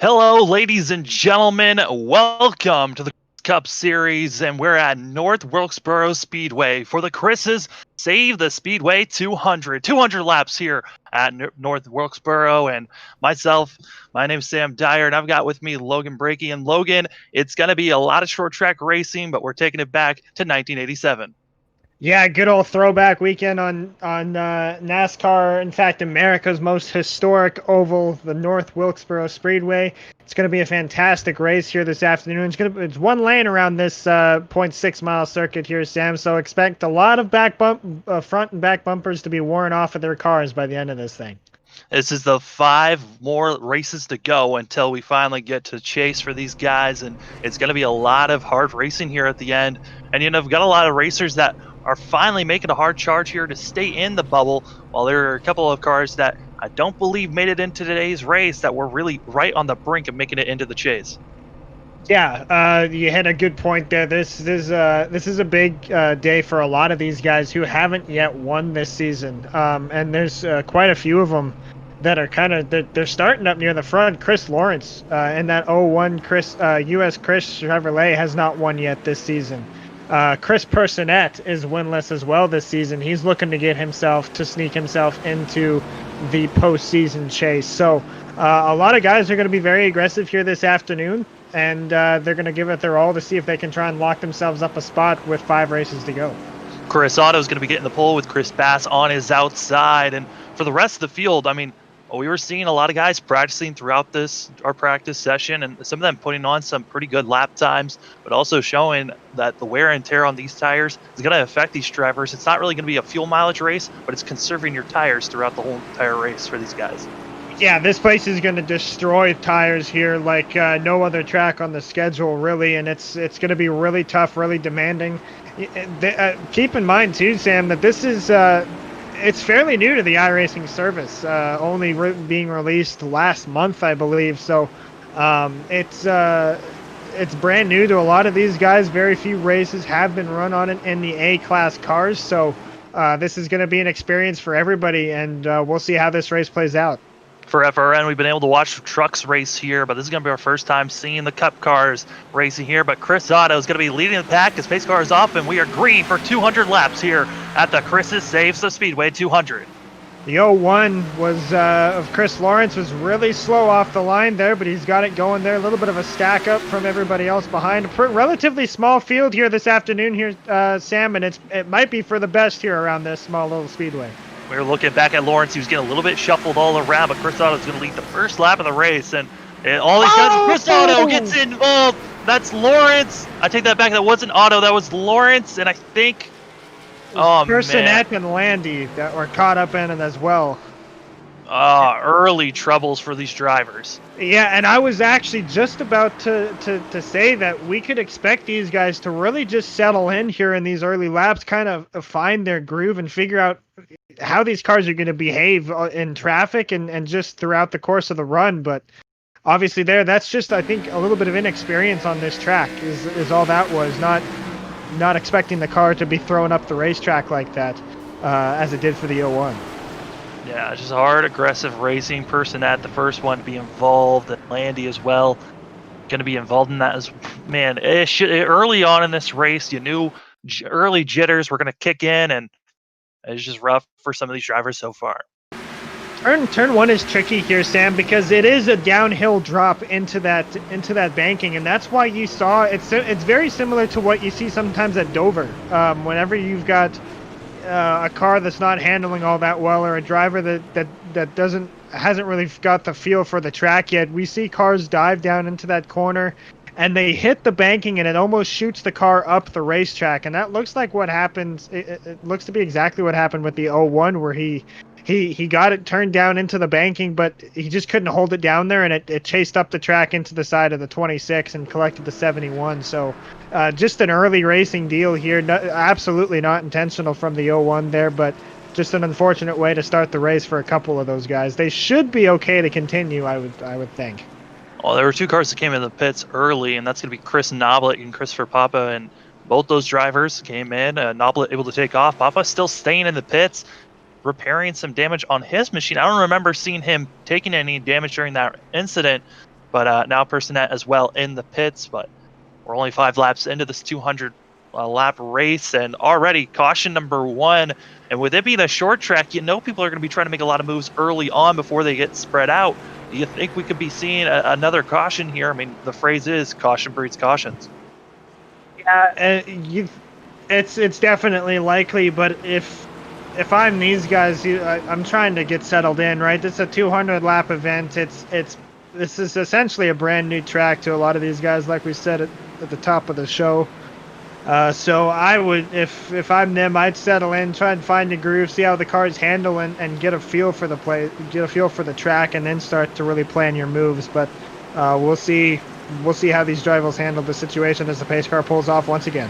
Hello, ladies and gentlemen. Welcome to the Cup Series, and we're at North Wilkesboro Speedway for the Chris's Save the Speedway 200. 200 laps here at North Wilkesboro, and myself, my name's Sam Dyer, and I've got with me Logan Brakey. And Logan, it's going to be a lot of short track racing, but we're taking it back to 1987. Yeah, good old throwback weekend on NASCAR. In fact, America's most historic oval, the North Wilkesboro Speedway. It's going to be a fantastic race here this afternoon. It's one lane around this .6 mile circuit here, Sam. So expect a lot of front and back bumpers to be worn off of their cars by the end of this thing. This is the 5 more races to go until we finally get to chase for these guys, and it's going to be a lot of hard racing here at the end. And we've got a lot of racers that are finally making a hard charge here to stay in the bubble, while there are a couple of cars that I don't believe made it into today's race that were really right on the brink of making it into the chase. Yeah, you had a good point there. This is a big day for a lot of these guys who haven't yet won this season, and there's quite a few of them that are they're starting up near the front. Chris Lawrence in that 01 U.S. Chris Chevrolet has not won yet this season. Chris Personette is winless as well this season. He's looking to sneak himself into the postseason chase. So a lot of guys are going to be very aggressive here this afternoon, and they're going to give it their all to see if they can try and lock themselves up a spot with 5 races to go. Chris Otto is going to be getting the pole with Chris Bass on his outside. And for the rest of the field, we were seeing a lot of guys practicing throughout our practice session, and some of them putting on some pretty good lap times, but also showing that the wear and tear on these tires is going to affect these drivers. It's not really going to be a fuel mileage race, but it's conserving your tires throughout the whole entire race for these guys. Yeah, this place is going to destroy tires here like no other track on the schedule, really, and it's going to be really tough, really demanding. Keep in mind, too, Sam, that this is it's fairly new to the iRacing service, only being released last month, I believe. So it's brand new to a lot of these guys. Very few races have been run on it in the A-class cars. So this is going to be an experience for everybody, and we'll see how this race plays out. For FRN, we've been able to watch trucks race here, but this is going to be our first time seeing the Cup cars racing here. But Chris Otto is going to be leading the pack. His pace car is off, and we are green for 200 laps here at the Chris's Saves the Speedway 200. The 01 was of Chris Lawrence was really slow off the line there, but he's got it going there. A little bit of a stack up from everybody else behind. A relatively small field here this afternoon here, Sam, and it might be for the best here around this small little speedway. We were looking back at Lawrence. He was getting a little bit shuffled all around, but Chris Otto is going to lead the first lap of the race. And all these guys, Chris Otto gets involved. That's Lawrence. I take that back. That wasn't Otto. That was Lawrence. And I think... Personette and Landy that were caught up in it as well. Early troubles for these drivers. Yeah, and I was actually just about to say that we could expect these guys to really just settle in here in these early laps, kind of find their groove and figure out how these cars are going to behave in traffic and just throughout the course of the run. But obviously that's just, I think, a little bit of inexperience on this track is all that was. Not expecting the car to be thrown up the racetrack like that as it did for the 01. Yeah, just hard, aggressive racing. Personette, the first one to be involved, and Landy as well, going to be involved in that as man. Early on in this race, you knew early jitters were going to kick in, and it's just rough for some of these drivers so far. Turn 1 is tricky here, Sam, because it is a downhill drop into that banking, and that's why you saw it's very similar to what you see sometimes at Dover. Whenever you've got a car that's not handling all that well, or a driver that hasn't really got the feel for the track yet, we see cars dive down into that corner and they hit the banking and it almost shoots the car up the racetrack. And that looks like what happened. It looks to be exactly what happened with the 01, where he got it turned down into the banking, but he just couldn't hold it down there, and it chased up the track into the side of the 26 and collected the 71. So just an early racing deal here. Absolutely not intentional from the 01 there, but just an unfortunate way to start the race for a couple of those guys. They should be okay to continue, I would think. Well, there were 2 cars that came in the pits early, and that's going to be Chris Noblet and Christopher Papa, and both those drivers came in. Noblet able to take off. Papa still staying in the pits, repairing some damage on his machine. I don't remember seeing him taking any damage during that incident, But now Personette as well in the pits, but we're only 5 laps into this 200 lap race, and already caution number 1. And with it being a short track, you know people are going to be trying to make a lot of moves early on before they get spread out. Do you think we could be seeing another caution here? I mean, the phrase is caution breeds cautions. Yeah, it's definitely likely, but if I'm these guys, I'm trying to get settled in, right? This is a 200 lap event. This is essentially a brand new track to a lot of these guys, like we said at the top of the show. So I would, if I'm them, I'd settle in, try and find a groove, see how the cars handle, and get a feel for the track, and then start to really plan your moves. But we'll see how these drivers handle the situation as the pace car pulls off once again.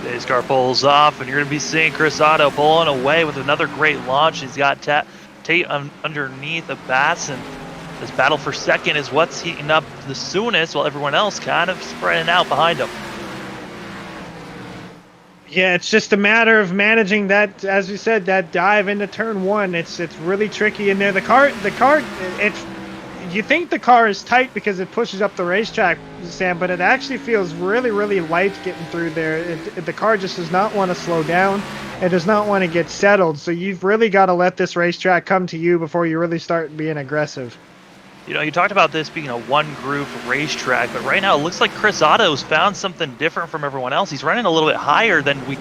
Pace car pulls off, and you're going to be seeing Chris Otto pulling away with another great launch. He's got Tate underneath the Bass, and this battle for second is what's heating up the soonest, while everyone else kind of spreading out behind him. Yeah, it's just a matter of managing that, as you said, that dive into turn 1. It's really tricky in there. The car, you think the car is tight because it pushes up the racetrack, Sam, but it actually feels really, really light getting through there. The car just does not want to slow down. It does not want to get settled. So you've really got to let this racetrack come to you before you really start being aggressive. You know, you talked about this being a one-group racetrack, but right now it looks like Chris Otto's found something different from everyone else. He's running a little bit higher than we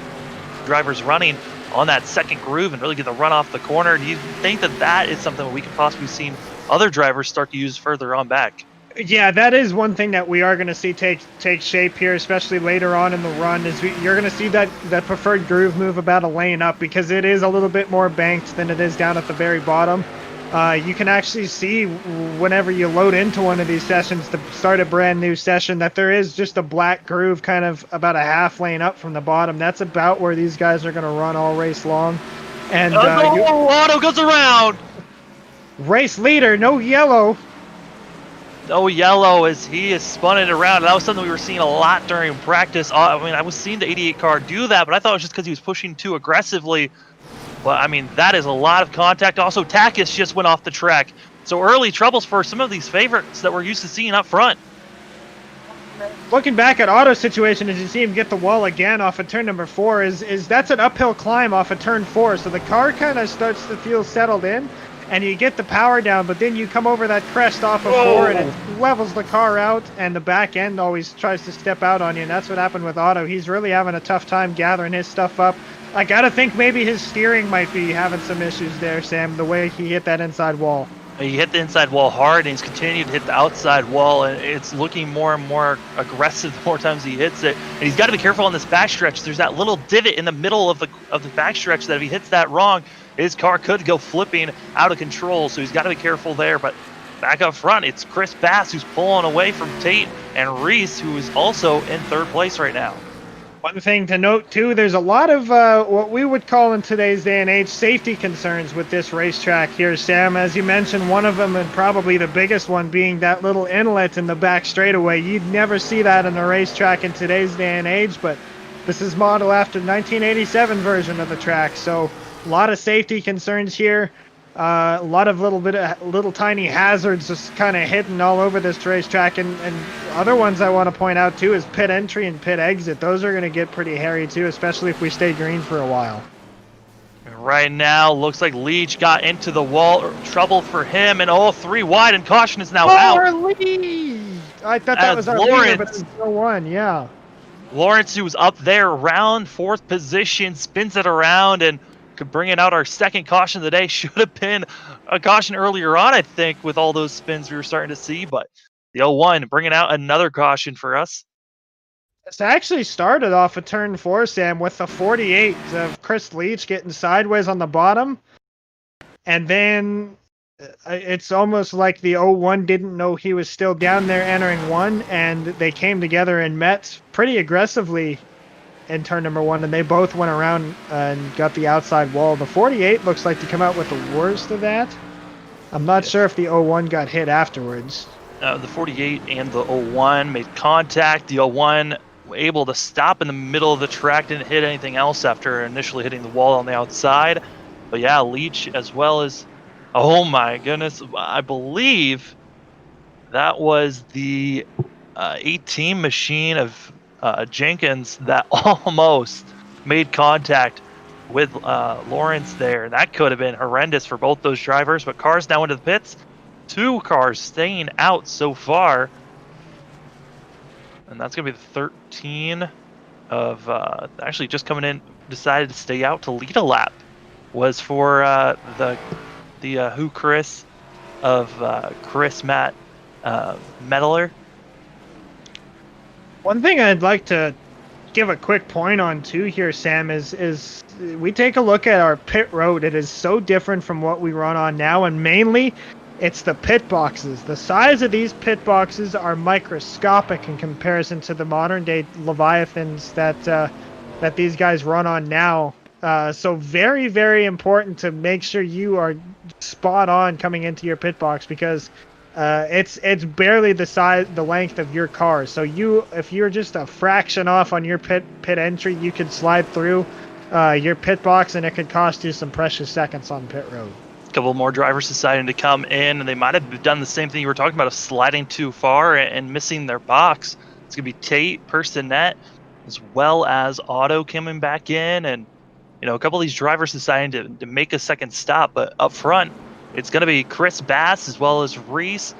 drivers running on that second groove and really get the run off the corner. Do you think that is something that we could possibly see other drivers start to use further on back? Yeah, that is one thing that we are going to see take shape here, especially later on in the run. You're going to see that preferred groove move about a lane up, because it is a little bit more banked than it is down at the very bottom. You can actually see whenever you load into one of these sessions to start a brand new session that there is just a black groove kind of about a half lane up from the bottom. That's about where these guys are going to run all race long. And Otto goes around. Race leader, no yellow. No yellow as he is spun it around. That was something we were seeing a lot during practice. I mean, I was seeing the 88 car do that, but I thought it was just because he was pushing too aggressively. Well, I mean, that is a lot of contact. Also, Takis just went off the track. So early troubles for some of these favorites that we're used to seeing up front. Looking back at Otto's situation, as you see him get the wall again off of turn number 4, is that's an uphill climb off of turn 4. So the car kind of starts to feel settled in, and you get the power down, but then you come over that crest off of 4, and it levels the car out, and the back end always tries to step out on you, and that's what happened with Otto. He's really having a tough time gathering his stuff up. I gotta think maybe his steering might be having some issues there, Sam, the way he hit that inside wall. He hit the inside wall hard, and he's continued to hit the outside wall, and it's looking more and more aggressive the more times he hits it. And he's got to be careful on this backstretch. There's that little divot in the middle of the backstretch that if he hits that wrong, his car could go flipping out of control. So he's got to be careful there. But back up front, it's Chris Bass who's pulling away from Tate, and Reese, who is also in third place right now. One thing to note, too, there's a lot of what we would call in today's day and age safety concerns with this racetrack here, Sam. As you mentioned, one of them, and probably the biggest one, being that little inlet in the back straightaway. You'd never see that in a racetrack in today's day and age, but this is modeled after the 1987 version of the track, so a lot of safety concerns here. A lot of little tiny hazards just kind of hidden all over this racetrack, and other ones I want to point out too is pit entry and pit exit. Those are going to get pretty hairy too, especially if we stay green for a while. Right now, looks like Leach got into the wall. Trouble for him, and all 3 wide, and caution is now out. Our lead! I thought that was our leader, but it's 0-1, yeah. Lawrence, who was up there around 4th position, spins it around and could bring it out. Our second caution of the day. Should have been a caution earlier on, I think, with all those spins we were starting to see, but the 0-1 bringing out another caution for us. It's actually started off of turn 4, Sam, with the 48 of Chris Leach getting sideways on the bottom, and then it's almost like the 0-1 didn't know he was still down there entering 1, and they came together and met pretty aggressively in turn number 1, and they both went around and got the outside wall. The 48 looks like to come out with the worst of that. I'm not sure if the 0-1 got hit afterwards. The 48 and the 0-1 made contact. The 0-1 able to stop in the middle of the track, didn't hit anything else after initially hitting the wall on the outside. But yeah, Leach as well as, oh my goodness, I believe That was the 18 machine of Jenkins that almost made contact with Lawrence there. That could have been horrendous for both those drivers, but cars now into the pits. 2 cars staying out so far. And that's going to be the 13 of actually just coming in, decided to stay out to lead a lap. Was for the Who Chris of Chris Matt Mettler. One thing I'd like to give a quick point on too here, Sam, is we take a look at our pit road. It is so different from what we run on now, and mainly it's the pit boxes. The size of these pit boxes are microscopic in comparison to the modern day Leviathans that these guys run on now. So very, very important to make sure you are spot on coming into your pit box, because it's barely the length of your car. So if you're just a fraction off on your pit entry, you could slide through your pit box, and it could cost you some precious seconds on pit road. A couple more drivers deciding to come in, and they might have done the same thing you were talking about of sliding too far and missing their box. It's gonna be Tate, Personette, as well as Otto coming back in, and a couple of these drivers deciding to make a second stop. But up front, it's going to be Chris Bass as well as Reese.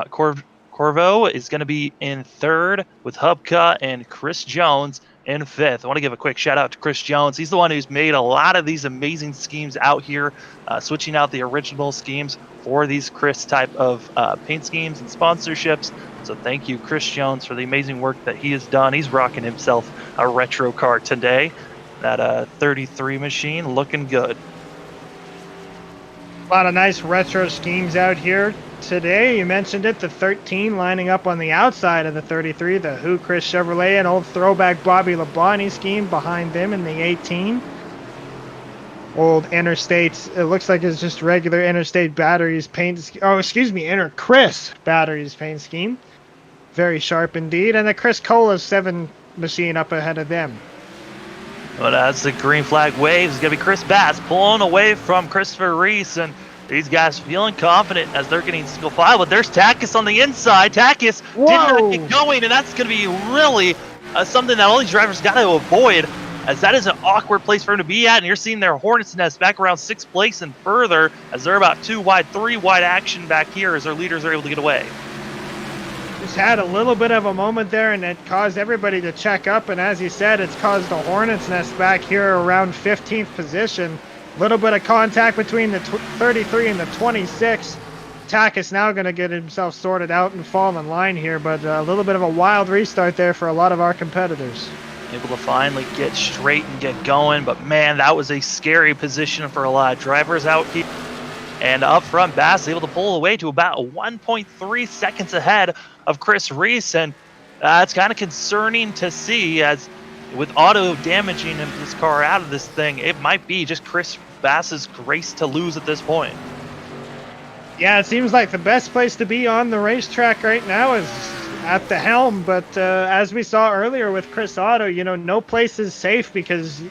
Corvo is going to be in third, with Hubka and Chris Jones in fifth. I want to give a quick shout out to Chris Jones. He's the one who's made a lot of these amazing schemes out here, switching out the original schemes for these Chris type of paint schemes and sponsorships. So thank you, Chris Jones, for the amazing work that he has done. He's rocking himself a retro car today. That 33 machine looking good. A lot of nice retro schemes out here today. You mentioned it, the 13 lining up on the outside of the 33, the Who Chris Chevrolet, an old throwback Bobby Labonte scheme behind them in the 18. Old Interstate, it looks like it's just regular Interstate batteries paint, Inter Chris batteries paint scheme. Very sharp indeed. And the Chris Cola 7 machine up ahead of them. But as the green flag waves, it's going to be Chris Bass pulling away from Christopher Reese, and these guys feeling confident as they're getting single file. But there's Takis on the inside. Takis did not get going, and that's going to be really something that all these drivers got to avoid, as that is an awkward place for him to be at. And you're seeing their Hornets nest back around 6th place and further, as they're about 2 wide, 3 wide action back here as their leaders are able to get away. Just had a little bit of a moment there, and it caused everybody to check up, and as you said, it's caused the Hornets nest back here around 15th position. A little bit of contact between the 33 and the 26. Takis now going to get himself sorted out and fall in line here, but a little bit of a wild restart there for a lot of our competitors. Able to finally get straight and get going, but man, that was a scary position for a lot of drivers out here. And up front, Bass able to pull away to about 1.3 seconds ahead of Chris Reese, and it's kind of concerning to see, as with Otto damaging this car out of this thing, it might be just Chris Bass's grace to lose at this point. Yeah, it seems like the best place to be on the racetrack right now is at the helm, but as we saw earlier with Chris Otto, no place is safe, because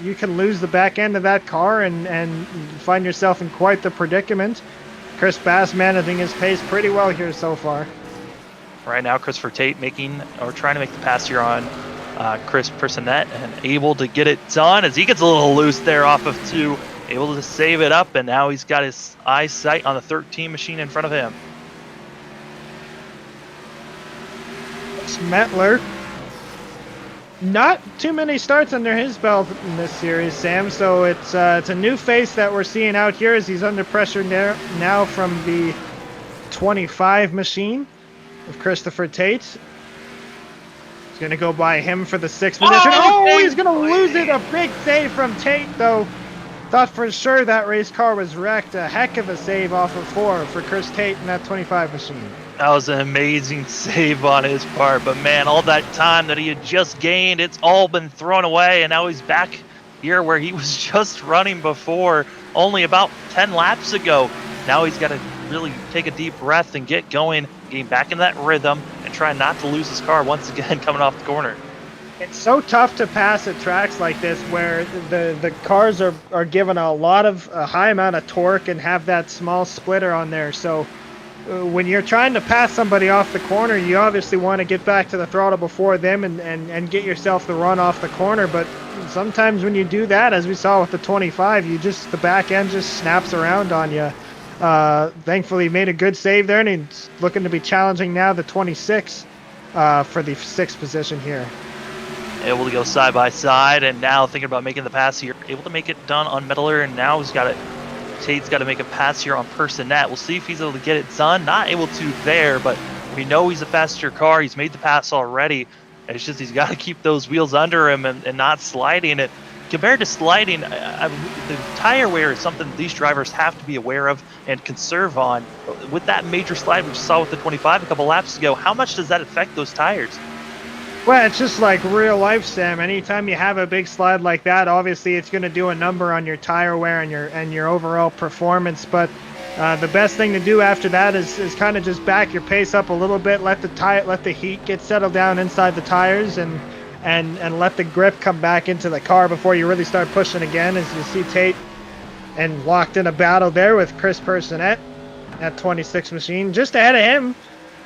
you can lose the back end of that car and find yourself in quite the predicament. Chris Bass managing his pace pretty well here so far. Right now, Christopher Tate trying to make the pass here on Chris Personette, and able to get it done as he gets a little loose there off of 2, able to save it up, and now he's got his eyesight on the 13 machine in front of him. Mettler, not too many starts under his belt in this series, Sam, so it's a new face that we're seeing out here as he's under pressure now from the 25 machine of Christopher Tate. He's going to go by him for the 6th position. Oh, he's going to lose it. A big save from Tate, though. Thought for sure that race car was wrecked. A heck of a save off of 4 for Chris Tate in that 25 machine. That was an amazing save on his part, but man, all that time that he had just gained, it's all been thrown away, and now he's back here where he was just running before, only about 10 laps ago. Now he's got to really take a deep breath and get going, getting back in that rhythm, and try not to lose his car once again coming off the corner. It's so tough to pass at tracks like this where the cars are given a high amount of torque and have that small splitter on there. So when you're trying to pass somebody off the corner, you obviously want to get back to the throttle before them and get yourself the run off the corner. But sometimes when you do that, as we saw with the 25, the back end just snaps around on you. Thankfully, he made a good save there, and he's looking to be challenging now the 26 for the 6th position here. Able to go side by side, and now thinking about making the pass here. Able to make it done on Meddler, and now Tate's got to make a pass here on Personette. We'll see if he's able to get it done. Not able to there, but we know he's a faster car. He's made the pass already. And it's just he's got to keep those wheels under him and not sliding it. Compared to sliding, the tire wear is something these drivers have to be aware of and conserve on. With that major slide we saw with the 25 a couple laps ago, how much does that affect those tires? Well, it's just like real life, Sam. Anytime you have a big slide like that, obviously it's going to do a number on your tire wear and your overall performance. But the best thing to do after that is kind of just back your pace up a little bit, let the heat get settled down inside the tires, and let the grip come back into the car before you really start pushing again. As you see Tate and locked in a battle there with Chris Personette at 26 machine, just ahead of him.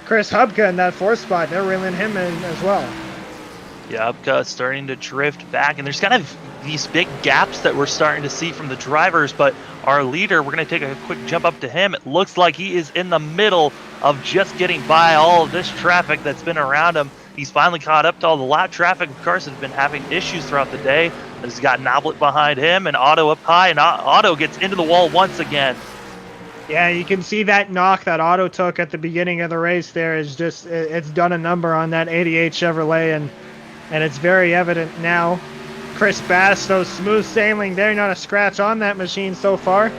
Chris Hubka in that 4th spot. They're reeling him in as well. Yeah, Hubka starting to drift back, and there's kind of these big gaps that we're starting to see from the drivers, but our leader, we're going to take a quick jump up to him. It looks like he is in the middle of just getting by all of this traffic that's been around him. He's finally caught up to all the lap traffic. Of course, has been having issues throughout the day. He's got Noblet behind him and Otto up high, and Otto gets into the wall once again. Yeah, you can see that knock that Otto took at the beginning of the race there is just, it's done a number on that 88 Chevrolet, and it's very evident now. Chris Bass, so smooth sailing there, not a scratch on that machine so far.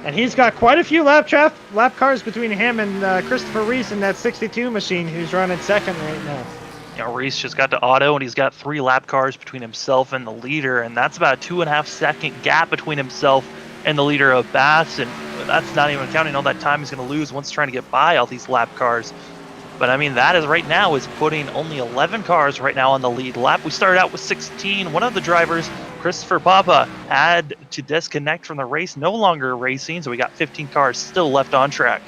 And he's got quite a few lap cars between him and Christopher Reese in that 62 machine, who's running 2nd right now. You know, Reese just got to Otto, and he's got 3 lap cars between himself and the leader, and that's about a 2.5 second gap between himself and the leader of Bass, and that's not even counting all that time he's going to lose once trying to get by all these lap cars. But I mean, that is right now is putting only 11 cars right now on the lead lap. We started out with 16. One of the drivers, Christopher Papa, had to disconnect from the race, no longer racing, so we got 15 cars still left on track.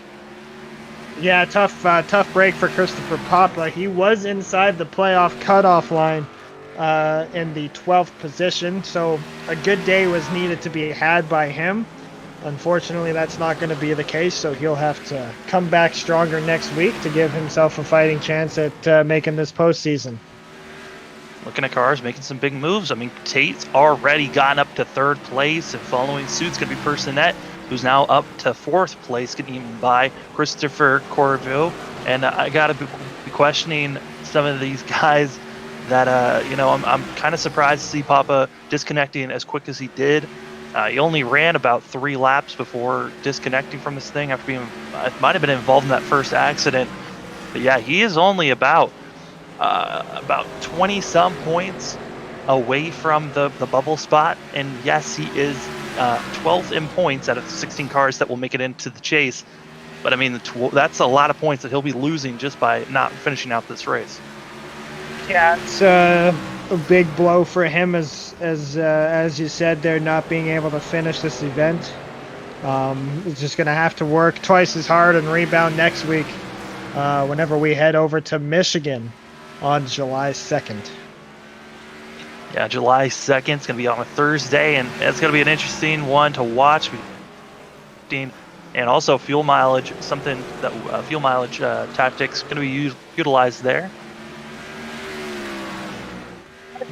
Yeah, tough break for Christopher Papa. He was inside the playoff cutoff line in the 12th position, so a good day was needed to be had by him. Unfortunately, that's not going to be the case, so he'll have to come back stronger next week to give himself a fighting chance at making this postseason. Looking at cars, making some big moves. I mean, Tate's already gotten up to 3rd place, and following suit's going to be Personette, who's now up to 4th place, getting even by Christopher Corvo. And I got to be questioning some of these guys that, I'm kind of surprised to see Papa disconnecting as quick as he did. He only ran about 3 laps before disconnecting from this thing after being, might have been involved in that first accident. But yeah, he is only about 20 some points away from the bubble spot. And yes, he is 12th in points out of 16 cars that will make it into the chase. But I mean, that's a lot of points that he'll be losing just by not finishing out this race. Yeah, it's a big blow for him as you said, they're not being able to finish this event. He's just going to have to work twice as hard and rebound next week whenever we head over to Michigan on July 2nd. Yeah, July 2nd. It's going to be on a Thursday, and it's going to be an interesting one to watch. And also fuel mileage, something that fuel mileage tactics going to be utilized there.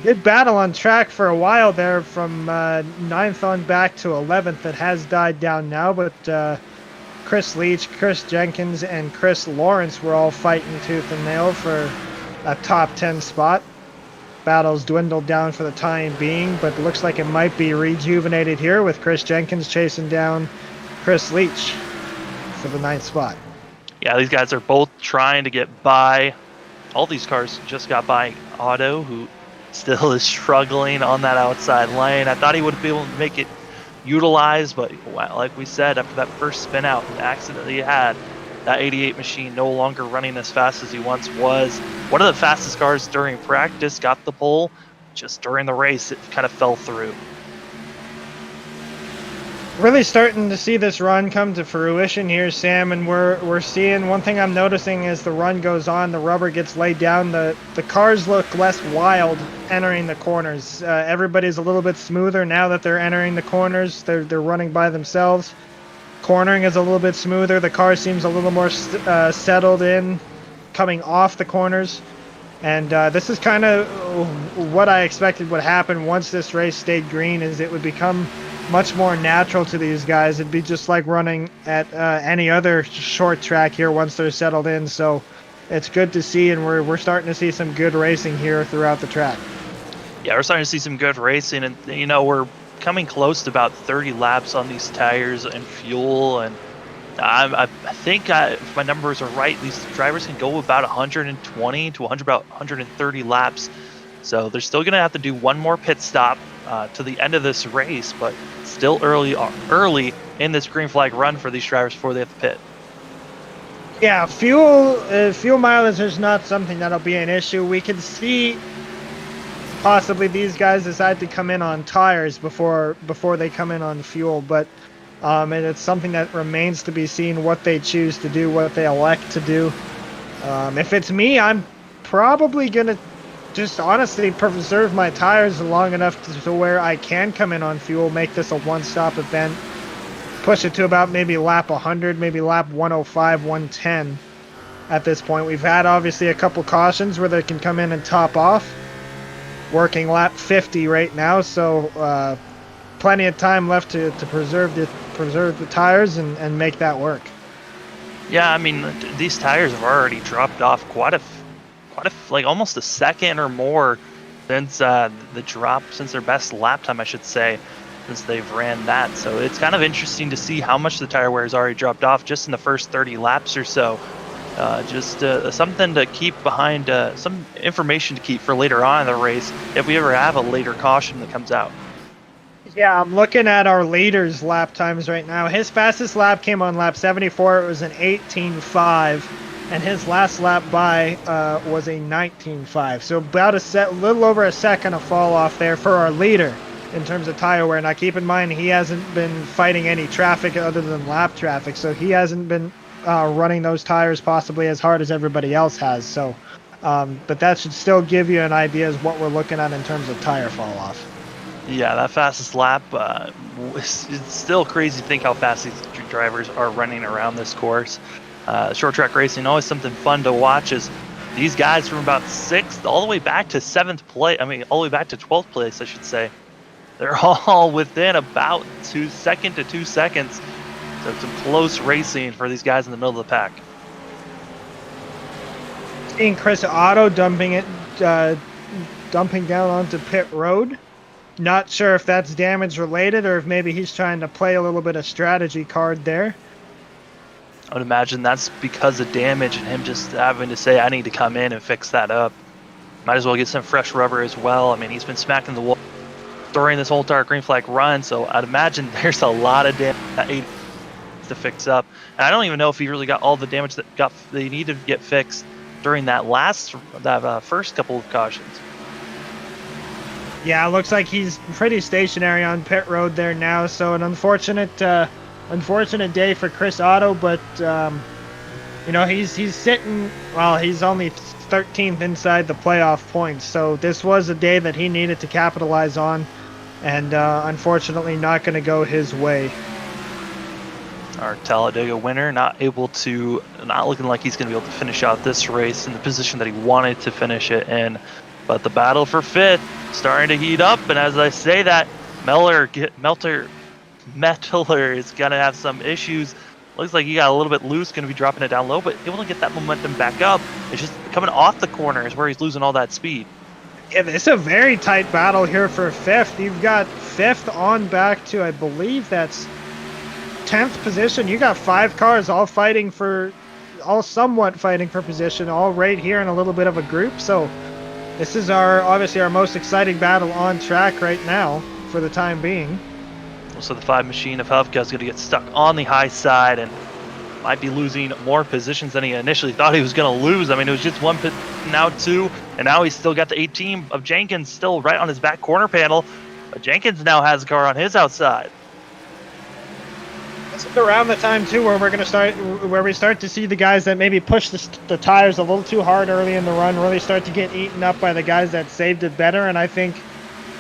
Good battle on track for a while there from 9th on back to 11th. It has died down now, but Chris Leach, Chris Jenkins, and Chris Lawrence were all fighting tooth and nail for a top 10 spot. Battles dwindled down for the time being, but it looks like it might be rejuvenated here with Chris Jenkins chasing down Chris Leach for the 9th spot. Yeah, these guys are both trying to get by. All these cars just got by Otto, who still is struggling on that outside lane. I thought he would be able to make it utilized, but like we said, after that first spin out, the accident that he had, that 88 machine no longer running as fast as he once was. One of the fastest cars during practice got the pole. Just during the race, it kind of fell through. Really starting to see this run come to fruition here, Sam, and we're seeing one thing I'm noticing as the run goes on, the rubber gets laid down, the cars look less wild entering the corners. Everybody's a little bit smoother now that they're entering the corners. They're running by themselves. Cornering is a little bit smoother. The car seems a little more settled in, coming off the corners. And this is kind of what I expected would happen once this race stayed green, is it would become much more natural to these guys. It'd be just like running at any other short track here once they're settled in. So it's good to see, and we're starting to see some good racing here throughout the track. Yeah, we're starting to see some good racing, and you know, we're coming close to about 30 laps on these tires and fuel, and I think if my numbers are right, these drivers can go about 120 to about 130 laps. So they're still going to have to do one more pit stop to the end of this race, but still early in this green flag run for these drivers before they have to pit. Yeah, fuel mileage is not something that'll be an issue. We can see possibly these guys decide to come in on tires before they come in on fuel, but and it's something that remains to be seen what they choose to do, what they elect to do. If it's me, I'm probably gonna just honestly preserve my tires long enough to where I can come in on fuel, make this a one-stop event, push it to about maybe lap 100, maybe lap 105, 110 at this point. We've had obviously a couple cautions where they can come in and top off, working lap 50 right now, so plenty of time left to preserve the tires and make that work. Yeah, I mean, these tires have already dropped off quite a like almost a second or more since since their best lap time, I should say, since they've ran that. So it's kind of interesting to see how much the tire wear has already dropped off just in the first 30 laps or so. Just something to keep behind, some information to keep for later on in the race if we ever have a later caution that comes out. Yeah, I'm looking at our leader's lap times right now. His fastest lap came on lap 74. It was an 18.5. And his last lap by was a 19.5. So about a little over a second of fall off there for our leader in terms of tire wear. Now keep in mind, he hasn't been fighting any traffic other than lap traffic, so he hasn't been running those tires possibly as hard as everybody else has. So, but that should still give you an idea as what we're looking at in terms of tire fall off. Yeah, that fastest lap, it's still crazy to think how fast these drivers are running around this course. Short track racing, always something fun to watch, is these guys from about 6th all the way back to 7th place, all the way back to 12th place, I should say. They're all within about 2 seconds to 2 seconds. So some close racing for these guys in the middle of the pack. Seeing Chris Otto dumping down onto pit road. Not sure if that's damage related or if maybe he's trying to play a little bit of strategy card there. I would imagine that's because of damage and him just having to say, I need to come in and fix that up. Might as well get some fresh rubber as well. I mean, he's been smacking the wall during this whole entire green flag run, so I'd imagine there's a lot of damage to fix up. And I don't even know if he really got all the damage that they needed to get fixed during that first couple of cautions. Yeah, it looks like he's pretty stationary on pit road there now, so an unfortunate day for Chris Otto, but you know, he's sitting, well, he's only 13th inside the playoff points, so this was a day that he needed to capitalize on, and unfortunately not going to go his way. Our Talladega winner not looking like he's going to be able to finish out this race in the position that he wanted to finish it in. But the battle for 5th starting to heat up, and as I say that, Mettler is going to have some issues. Looks like he got a little bit loose, going to be dropping it down low, but able to get that momentum back up. It's just coming off the corner is where he's losing all that speed. Yeah, it's a very tight battle here for 5th. You've got 5th on back to, I believe that's 10th position. You got 5 cars all somewhat fighting for position, all right here in a little bit of a group. So this is obviously our most exciting battle on track right now for the time being. So the 5 machine of Hufka is going to get stuck on the high side and might be losing more positions than he initially thought he was going to lose. I mean, it was just 1 pit, now 2, and now he's still got the 18 of Jenkins still right on his back corner panel. But Jenkins now has a car on his outside. It's around the time too where we start to see the guys that maybe push the tires a little too hard early in the run really start to get eaten up by the guys that saved it better, and I think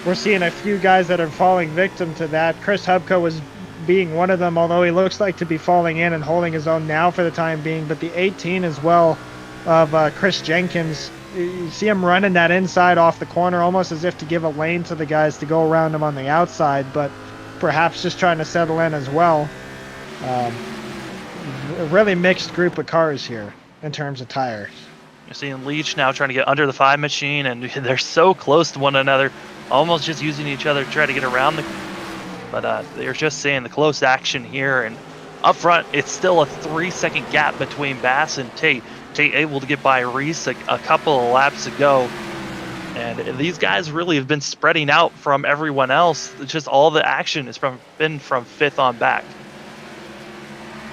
we're seeing a few guys that are falling victim to that. Chris Hubka was being one of them, although he looks like to be falling in and holding his own now for the time being. But the 18 as well of Chris Jenkins, you see him running that inside off the corner almost as if to give a lane to the guys to go around him on the outside, but perhaps just trying to settle in as well. A really mixed group of cars here in terms of tires. You're seeing Leach now trying to get under the 5 machine, and they're so close to one another, almost just using each other to try to get around the... But they're just saying the close action here, and up front, it's still a 3-second gap between Bass and Tate. Tate able to get by Reese a couple of laps ago. And these guys really have been spreading out from everyone else. It's just all the action has been from 5th on back.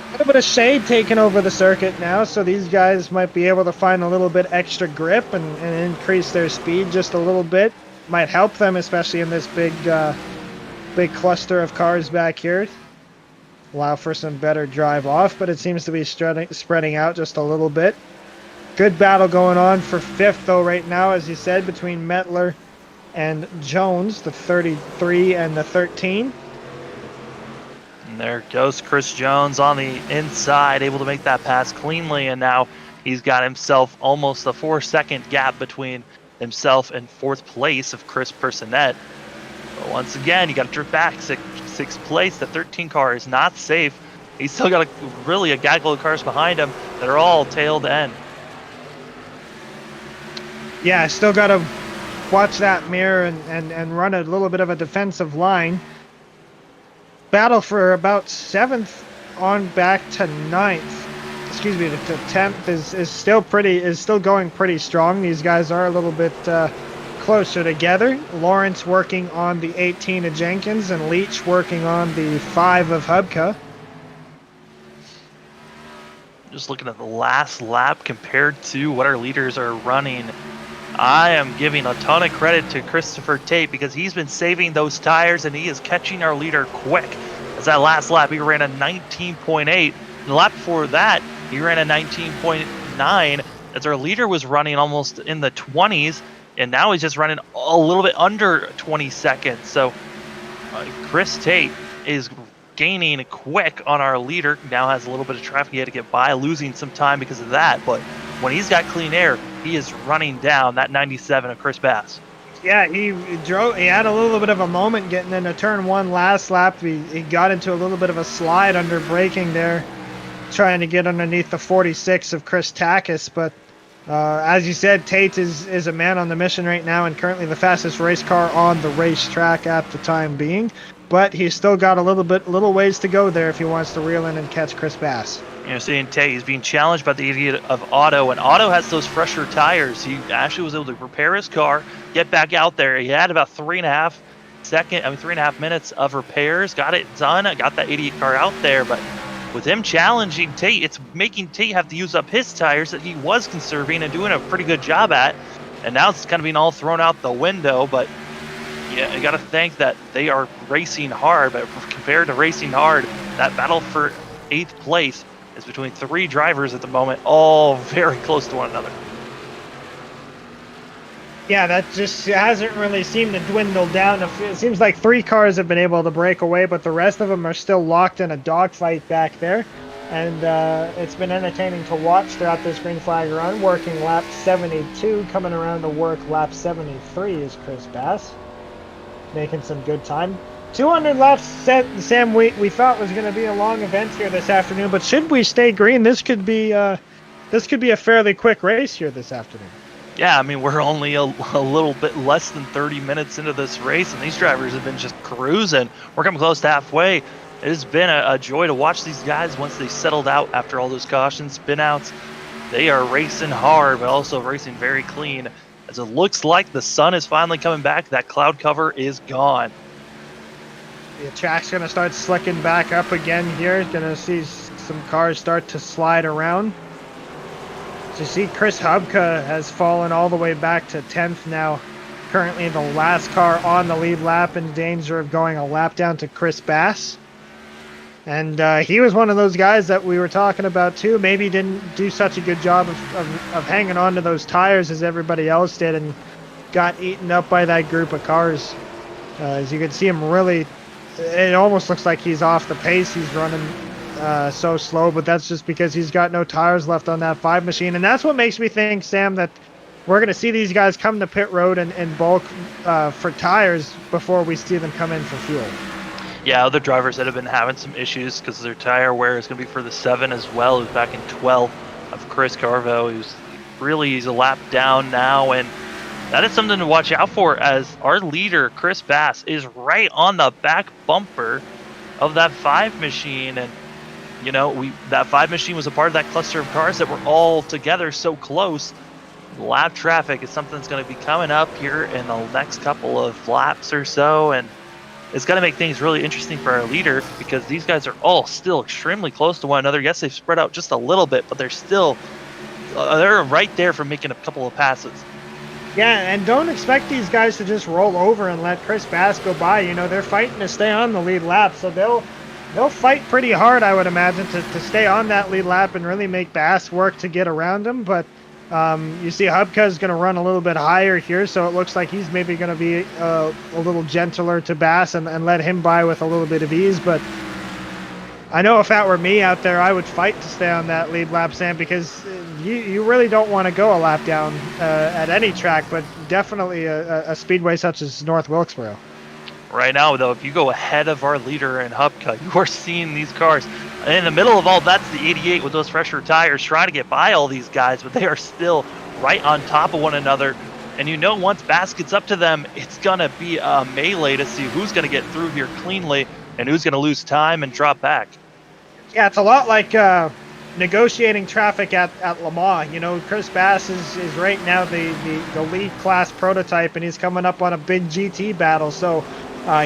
A little bit of shade taking over the circuit now, so these guys might be able to find a little bit extra grip and increase their speed just a little bit. Might help them, especially in this big cluster of cars back here. Allow for some better drive off, but it seems to be spreading out just a little bit. Good battle going on for 5th, though, right now, as you said, between Mettler and Jones, the 33 and the 13. And there goes Chris Jones on the inside, able to make that pass cleanly, and now he's got himself almost a 4-second gap between himself and 4th place of Chris Personette. But once again, you got to drift back 6th place. The 13 car is not safe. He's still got a gaggle of cars behind him that are all tailed end. Yeah, still got to watch that mirror and run a little bit of a defensive line. Battle for about 7th on back to 9th. Excuse me, to 10th is still going pretty strong. These guys are a little bit closer together. Lawrence working on the 18 of Jenkins and Leach working on the 5 of Hubka. Just looking at the last lap compared to what our leaders are running, I am giving a ton of credit to Christopher Tate because he's been saving those tires and he is catching our leader quick. As that last lap, he ran a 19.8. The lap before that, he ran a 19.9. As our leader was running almost in the 20s, and now he's just running a little bit under 20 seconds. So Chris Tate is gaining quick on our leader. Now has a little bit of traffic he had to get by, losing some time because of that. But when he's got clean air, he is running down that 97 of Chris Bass. Yeah, he had a little bit of a moment getting into turn 1 last lap. He got into a little bit of a slide under braking there, trying to get underneath the 46 of Chris Takis. But as you said, Tate is a man on the mission right now and currently the fastest race car on the racetrack at the time being. But he's still got a little ways to go there if he wants to reel in and catch Chris Bass. You know, seeing Tate, he's being challenged by the idiot of Otto, and Otto has those fresher tires. He actually was able to repair his car, get back out there. He had about 3.5 minutes of repairs, got it done, got that idiot car out there. But with him challenging Tate, it's making Tate have to use up his tires that he was conserving and doing a pretty good job at. And now it's kind of being all thrown out the window. But yeah, you got to think that they are racing hard. But compared to racing hard, that battle for 8th place is between 3 drivers at the moment, all very close to one another. Yeah, that just hasn't really seemed to dwindle down. It seems like 3 cars have been able to break away, but the rest of them are still locked in a dogfight back there. And it's been entertaining to watch throughout this green flag run. Working lap 72, coming around to work lap 73 is Chris Bass, making some good time. 200 laps set, Sam, we thought was going to be a long event here this afternoon, but should we stay green, this could be a fairly quick race here this afternoon. Yeah, I mean, we're only a little bit less than 30 minutes into this race, and these drivers have been just cruising. We're coming close to halfway. It has been a joy to watch these guys once they settled out after all those caution spin-outs. They are racing hard, but also racing very clean. As it looks like the sun is finally coming back, that cloud cover is gone. The track's going to start slicking back up again here. Going to see some cars start to slide around. So you see Chris Hubka has fallen all the way back to 10th now. Currently the last car on the lead lap in danger of going a lap down to Chris Bass. And he was one of those guys that we were talking about too. Maybe didn't do such a good job of hanging on to those tires as everybody else did, and got eaten up by that group of cars. As you can see him really, it almost looks like he's off the pace. He's running so slow, but that's just because he's got no tires left on that 5 machine. And that's what makes me think, Sam, that we're going to see these guys come to pit road and bulk for tires before we see them come in for fuel. Yeah, other drivers that have been having some issues because their tire wear is going to be for the 7 as well, who's back in 12th of Chris Carvo, he's a lap down now, and that is something to watch out for, as our leader, Chris Bass, is right on the back bumper of that 5 machine. And, you know, that 5 machine was a part of that cluster of cars that were all together so close. Lap traffic is something that's going to be coming up here in the next couple of laps or so, and it's going to make things really interesting for our leader, because these guys are all still extremely close to one another. Yes, they've spread out just a little bit, but they're still they're right there for making a couple of passes. Yeah, and don't expect these guys to just roll over and let Chris Bass go by. You know, they're fighting to stay on the lead lap, so they'll fight pretty hard, I would imagine, to stay on that lead lap and really make Bass work to get around him. But you see Hubka is going to run a little bit higher here, so it looks like he's maybe going to be a little gentler to Bass and let him by with a little bit of ease. But I know if that were me out there, I would fight to stay on that lead lap, Sam, because you really don't want to go a lap down at any track, but definitely a speedway such as North Wilkesboro. Right now, though, if you go ahead of our leader in Hubka, you are seeing these cars. In the middle of all, that's the 88 with those fresher tires trying to get by all these guys, but they are still right on top of one another. And you know, once Bass gets up to them, it's going to be a melee to see who's going to get through here cleanly and who's going to lose time and drop back. Yeah, it's a lot like negotiating traffic at Le Mans. You know, Chris Bass is right now the lead class prototype, and he's coming up on a big GT battle. So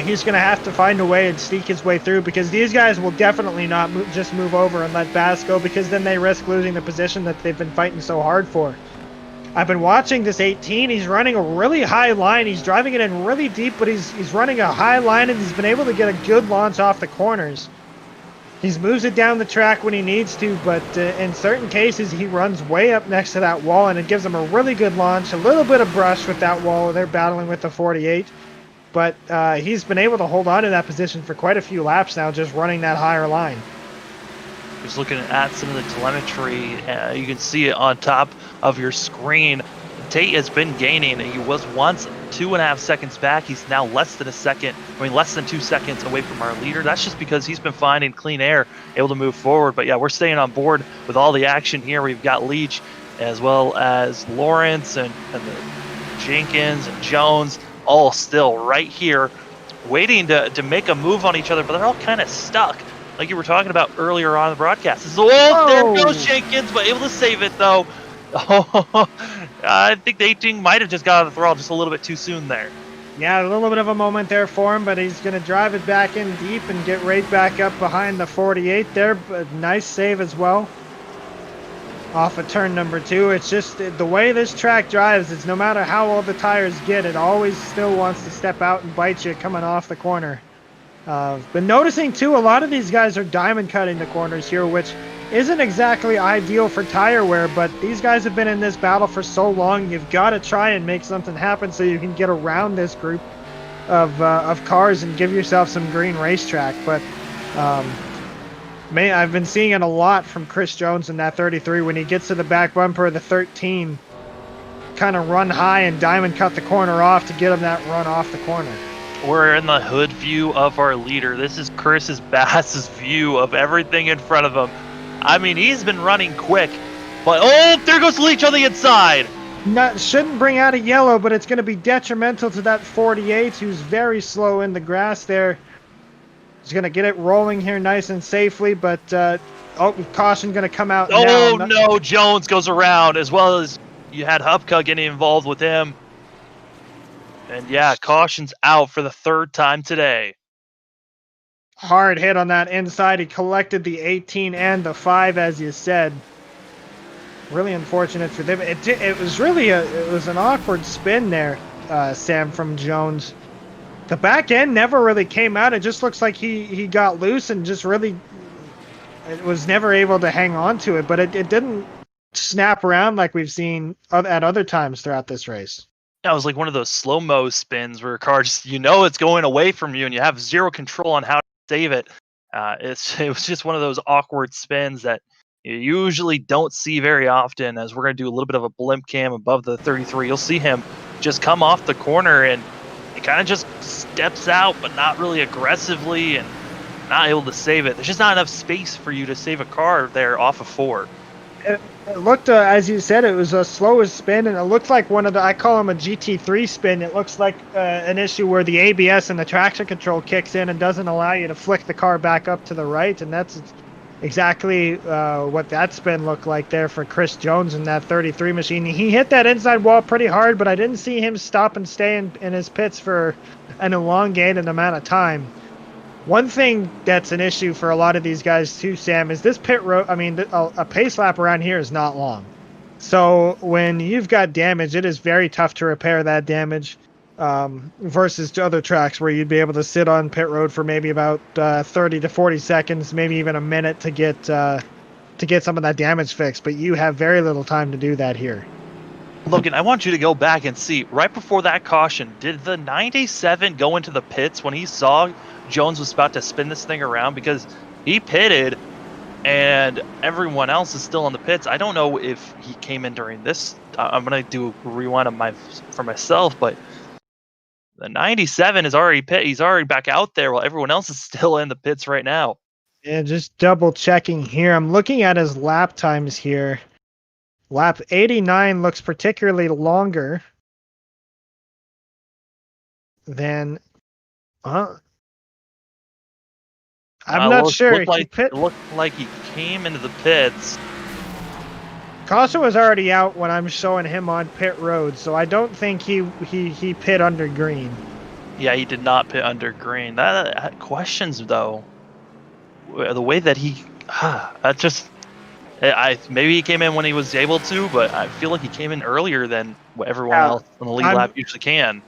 he's going to have to find a way and sneak his way through, because these guys will definitely not just move over and let Bass go, because then they risk losing the position that they've been fighting so hard for. I've been watching this 18. He's running a really high line. He's driving it in really deep, but he's running a high line, and he's been able to get a good launch off the corners. He moves it down the track when he needs to, but in certain cases, he runs way up next to that wall, and it gives him a really good launch, a little bit of brush with that wall. They're battling with the 48, but he's been able to hold on to that position for quite a few laps now, just running that higher line. Just looking at some of the telemetry, you can see it on top of your screen. Tate has been gaining. He was once 2.5 seconds back. He's now less than 2 seconds away from our leader. That's just because he's been finding clean air, able to move forward. But yeah, we're staying on board with all the action here. We've got Leach as well as Lawrence and the Jenkins and Jones all still right here waiting to make a move on each other, but they're all kind of stuck. Like you were talking about earlier on in the broadcast. There goes Jenkins, but able to save it though. Oh, I think the 18 might have just got out of the throttle just a little bit too soon there. Yeah, a little bit of a moment there for him, but he's going to drive it back in deep and get right back up behind the 48 there. But nice save as well off of turn number 2. It's just the way this track drives is no matter how old the tires get, it always still wants to step out and bite you coming off the corner. Been noticing too, a lot of these guys are diamond cutting the corners here, which isn't exactly ideal for tire wear, but these guys have been in this battle for so long, you've got to try and make something happen so you can get around this group of cars and give yourself some green racetrack. But I've been seeing it a lot from Chris Jones in that 33 when he gets to the back bumper of the 13, kind of run high and diamond cut the corner off to get him that run off the corner. We're in the hood view of our leader. This is Chris's Bass's view of everything in front of him. I mean, he's been running quick, but there goes Leach on the inside. Shouldn't bring out a yellow, but it's going to be detrimental to that 48, who's very slow in the grass there. He's going to get it rolling here nice and safely, but caution going to come out now. Oh, no, Jones goes around, as well as you had Hubka getting involved with him. And yeah, caution's out for the 3rd time today. Hard hit on that inside. He collected the 18 and the 5, as you said. Really unfortunate for them. It was really it was an awkward spin there, Sam, from Jones. The back end never really came out. It just looks like he got loose and just really it was never able to hang on to it, but it didn't snap around like we've seen at other times throughout this race. That was like one of those slow-mo spins where a car just, it's going away from you and you have zero control on how to save it. It was just one of those awkward spins that you usually don't see very often. As we're going to do a little bit of a blimp cam above the 33, you'll see him just come off the corner and he kind of just steps out, but not really aggressively and not able to save it. There's just not enough space for you to save a car there off of 4. It looked, as you said, it was a slowest spin, and it looked like one of the, I call them a GT3 spin. It looks like an issue where the ABS and the traction control kicks in and doesn't allow you to flick the car back up to the right, and that's exactly what that spin looked like there for Chris Jones in that 33 machine. He hit that inside wall pretty hard, but I didn't see him stop and stay in his pits for an elongated amount of time. One thing that's an issue for a lot of these guys too, Sam, is this pit road. I mean, a pace lap around here is not long. So when you've got damage, it is very tough to repair that damage versus to other tracks where you'd be able to sit on pit road for maybe about 30 to 40 seconds, maybe even a minute to get some of that damage fixed. But you have very little time to do that here. Logan, I want you to go back and see, right before that caution, did the 97 go into the pits when he saw Jones was about to spin this thing around? Because he pitted and everyone else is still in the pits. I don't know if he came in during this. I'm going to do a rewind for myself, but the 97 is already pit. He's already back out there while everyone else is still in the pits right now. Yeah, just double checking here. I'm looking at his lap times here. Lap 89 looks particularly longer than I'm not sure. It looked like he came into the pits. Caution was already out when I'm showing him on pit road, so I don't think he pit under green. Yeah, he did not pit under green. That questions though. The way that maybe he came in when he was able to, but I feel like he came in earlier than what everyone else on the lead lap usually can.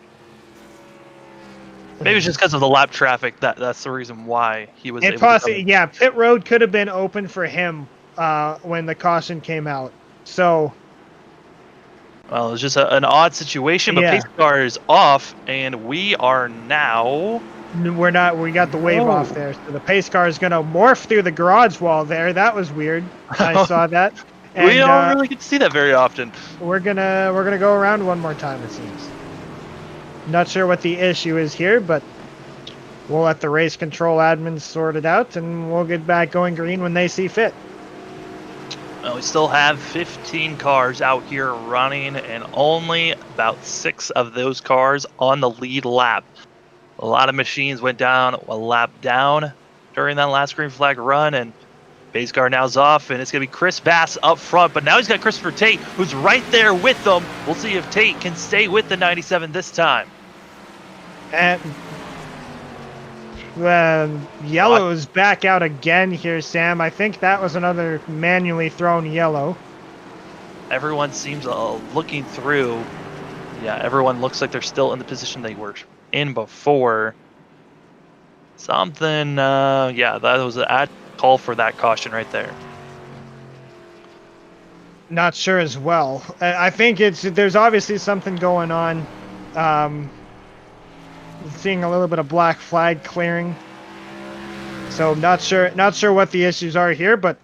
Maybe it's just because of the lap traffic. That's the reason why he was able to. Yeah, pit road could have been open for him when the caution came out. So. Well, it was just an odd situation, but pace car is off, and we are now. We're not. We got the wave off there, so the pace car is going to morph through the garage wall there. That was weird. I saw that. And, we don't really get to see that very often. We're gonna go around one more time, it seems. Not sure what the issue is here, but we'll let the race control admins sort it out, and we'll get back going green when they see fit. Well, we still have 15 cars out here running, and only about 6 of those cars on the lead lap. A lot of machines went down a lap down during that last green flag run, and base car now's off, and it's going to be Chris Bass up front, but now he's got Christopher Tate, who's right there with them. We'll see if Tate can stay with the 97 this time. And yellow is back out again here, Sam. I think that was another manually thrown yellow. Everyone seems looking through. Yeah, everyone looks like they're still in the position they were in before. Something, that was an call for that caution right there. Not sure as well. I think there's obviously something going on. Seeing a little bit of black flag clearing. So not sure what the issues are here, but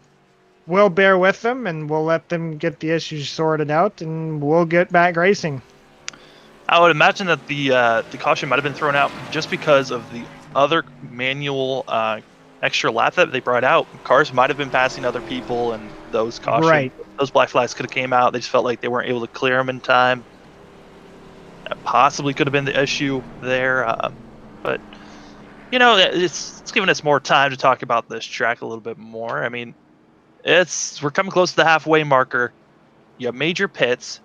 we'll bear with them and we'll let them get the issues sorted out, and we'll get back racing. I would imagine that the caution might have been thrown out just because of the other manual extra lap that they brought out. Cars might have been passing other people, and those cautions, those black flags could have came out. They just felt like they weren't able to clear them in time. That possibly could have been the issue there, but it's giving us more time to talk about this track a little bit more. I mean, we're coming close to the halfway marker. You have major pits.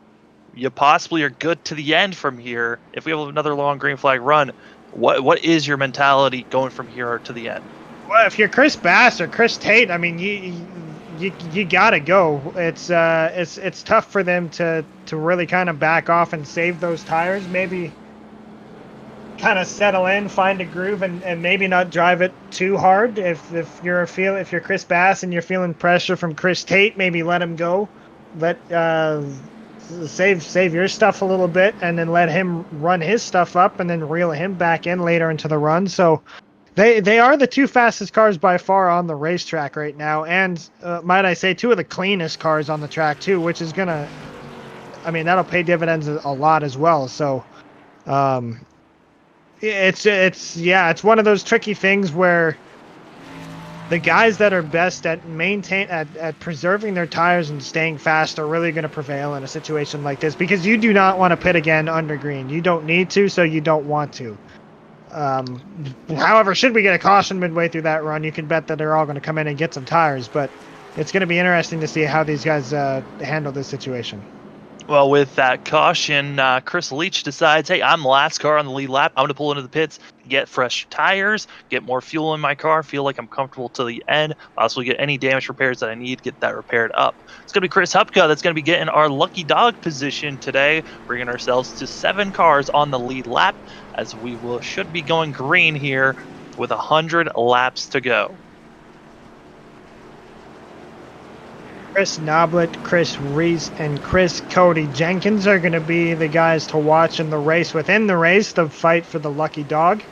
You possibly are good to the end from here. If we have another long green flag run, what is your mentality going from here to the end? Well, if you're Chris Bass or Chris Tate, I mean, you gotta go. It's tough for them to really kind of back off and save those tires. Maybe kind of settle in, find a groove, and maybe not drive it too hard. If you're Chris Bass and you're feeling pressure from Chris Tate, maybe let him go. Let save your stuff a little bit, and then let him run his stuff up, and then reel him back in later into the run. So they are the two fastest cars by far on the racetrack right now, and might I say, two of the cleanest cars on the track too, which is gonna, I mean, that'll pay dividends a lot as well. So it's one of those tricky things where the guys that are best at preserving their tires and staying fast are really going to prevail in a situation like this, because you do not want to pit again under green. You don't need to, so you don't want to. However, should we get a caution midway through that run, you can bet that they're all going to come in and get some tires, but it's going to be interesting to see how these guys handle this situation. Well, with that caution, Chris Leach decides, hey, I'm the last car on the lead lap. I'm going to pull into the pits, get fresh tires, get more fuel in my car, feel like I'm comfortable to the end, also get any damage repairs that I need, get that repaired up. It's going to be Chris Hupka that's going to be getting our lucky dog position today, bringing ourselves to 7 cars on the lead lap, as we should be going green here with 100 laps to go. Chris Noblet, Chris Reese, and Chris Cody Jenkins are going to be the guys to watch in the race within the race, the fight for the lucky dog.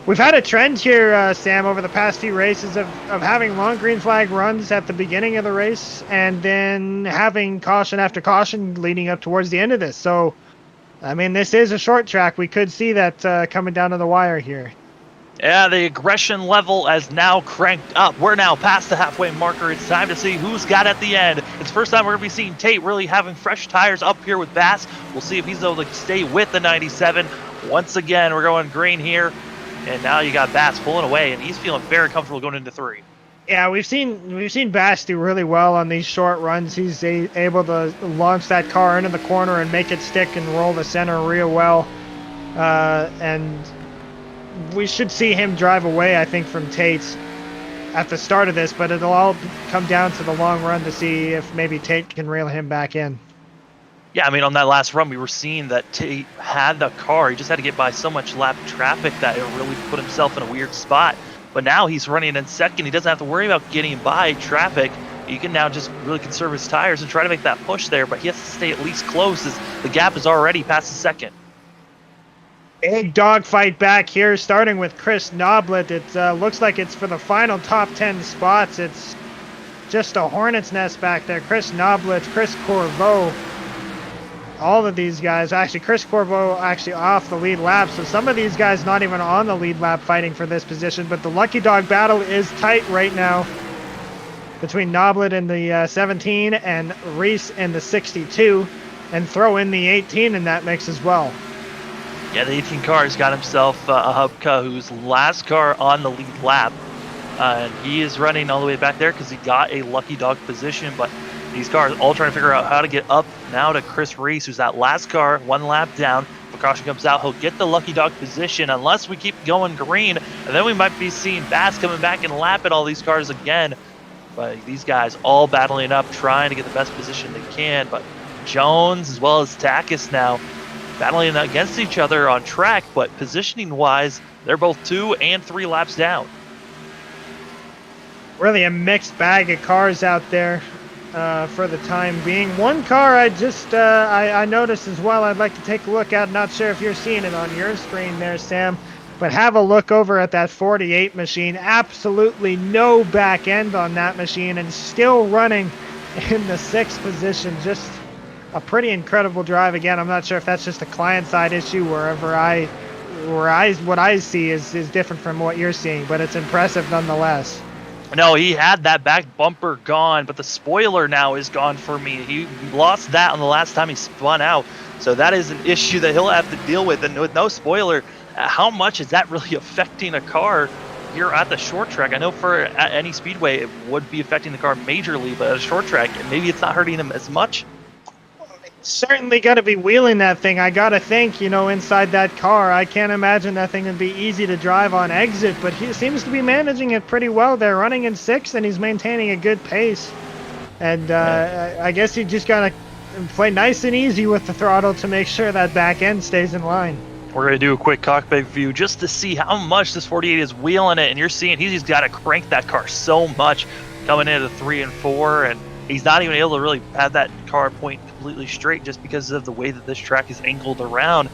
We've had a trend here, Sam, over the past few races of having long green flag runs at the beginning of the race and then having caution after caution leading up towards the end of this. So, I mean, this is a short track. We could see that coming down to the wire here. Yeah, the aggression level has now cranked up. We're now past the halfway marker. It's time to see who's got at the end. It's the first time we're going to be seeing Tate really having fresh tires up here with Bass. We'll see if he's able to stay with the 97. Once again, we're going green here. And now you got Bass pulling away, and he's feeling very comfortable going into 3. Yeah, we've seen Bass do really well on these short runs. He's able to launch that car into the corner and make it stick and roll the center real well. And we should see him drive away, I think, from Tate's at the start of this, but it'll all come down to the long run to see if maybe Tate can reel him back in. Yeah, I mean, on that last run, we were seeing that Tate had the car. He just had to get by so much lap traffic that it really put himself in a weird spot. But now he's running in second. He doesn't have to worry about getting by traffic. He can now just really conserve his tires and try to make that push there, but he has to stay at least close as the gap is already past the second. Big dogfight back here, starting with Chris Noblet. It looks like it's for the final top 10 spots. It's just a hornet's nest back there. Chris Noblet, Chris Corbeau, all of these guys. Actually, Chris Corbeau actually off the lead lap, so some of these guys not even on the lead lap fighting for this position, but the lucky dog battle is tight right now between Noblet and the 17 and Reese and the 62, and throw in the 18 in that mix as well. Yeah, the 18 car has got himself a Hupka, who's last car on the lead lap. And he is running all the way back there because he got a lucky dog position. But these cars all trying to figure out how to get up now to Chris Reese, who's that last car, 1 lap down. If a caution comes out, he'll get the lucky dog position unless we keep going green. And then we might be seeing Bass coming back and lapping all these cars again. But these guys all battling up, trying to get the best position they can. But Jones as well as Takis now battling against each other on track, but positioning-wise, they're both 2 and 3 laps down. Really a mixed bag of cars out there for the time being. One car I noticed as well I'd like to take a look at. Not sure if you're seeing it on your screen there, Sam, but have a look over at that 48 machine. Absolutely no back end on that machine and still running in the 6th position. Just a pretty incredible drive. Again, I'm not sure if that's just a client side issue what I see is different from what you're seeing, but it's impressive nonetheless. No, he had that back bumper gone, but the spoiler now is gone for me. He lost that on the last time he spun out, so that is an issue that he'll have to deal with. And with no spoiler, how much is that really affecting a car here at the short track? I know at any speedway it would be affecting the car majorly, but at a short track, maybe it's not hurting him as much. Certainly got to be wheeling that thing. I got to think, inside that car, I can't imagine that thing would be easy to drive on exit, but he seems to be managing it pretty well. They're running in 6th, and he's maintaining a good pace. And I guess he just got to play nice and easy with the throttle to make sure that back end stays in line. We're going to do a quick cockpit view just to see how much this 48 is wheeling it. And you're seeing he's got to crank that car so much coming into 3 and 4. And he's not even able to really have that car point completely straight just because of the way that this track is angled around.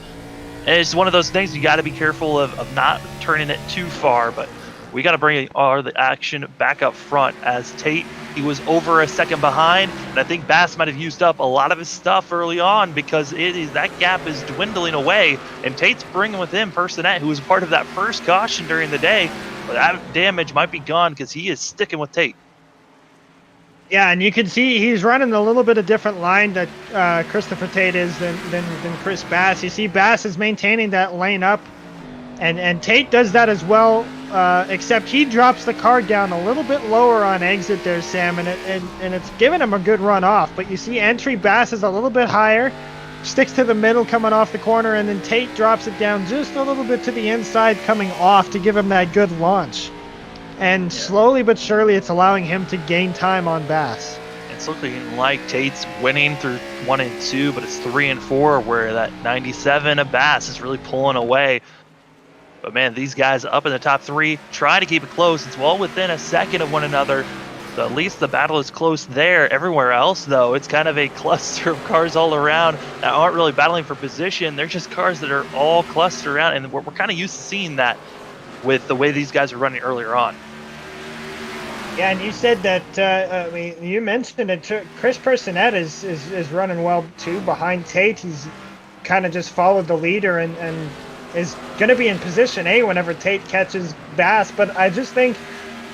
And it's one of those things you got to be careful of not turning it too far. But we got to bring all the action back up front as Tate, he was over a second behind, and I think Bass might have used up a lot of his stuff early on because that gap is dwindling away, and Tate's bringing with him Personette, who was part of that first caution during the day, but that damage might be gone because he is sticking with Tate. Yeah, and you can see he's running a little bit of different line that Christopher Tate is than Chris Bass. You see Bass is maintaining that lane up, and Tate does that as well, except he drops the car down a little bit lower on exit there, Sam, and it's giving him a good run off. But you see entry Bass is a little bit higher, sticks to the middle coming off the corner, and then Tate drops it down just a little bit to the inside coming off to give him that good launch. And slowly but surely it's allowing him to gain time on Bass. It's looking like Tate's winning through 1 and 2, but it's 3 and 4 where that 97 of Bass is really pulling away. But man, these guys up in the top 3 trying to keep it close. It's well within a second of one another. So at least the battle is close there. Everywhere else, though, it's kind of a cluster of cars all around that aren't really battling for position. They're just cars that are all clustered around, and we're kind of used to seeing that with the way these guys are running earlier on. Yeah, and you said that, you mentioned it, Chris Personette is running well, too, behind Tate. He's kind of just followed the leader and is going to be in position A whenever Tate catches Bass, but I just think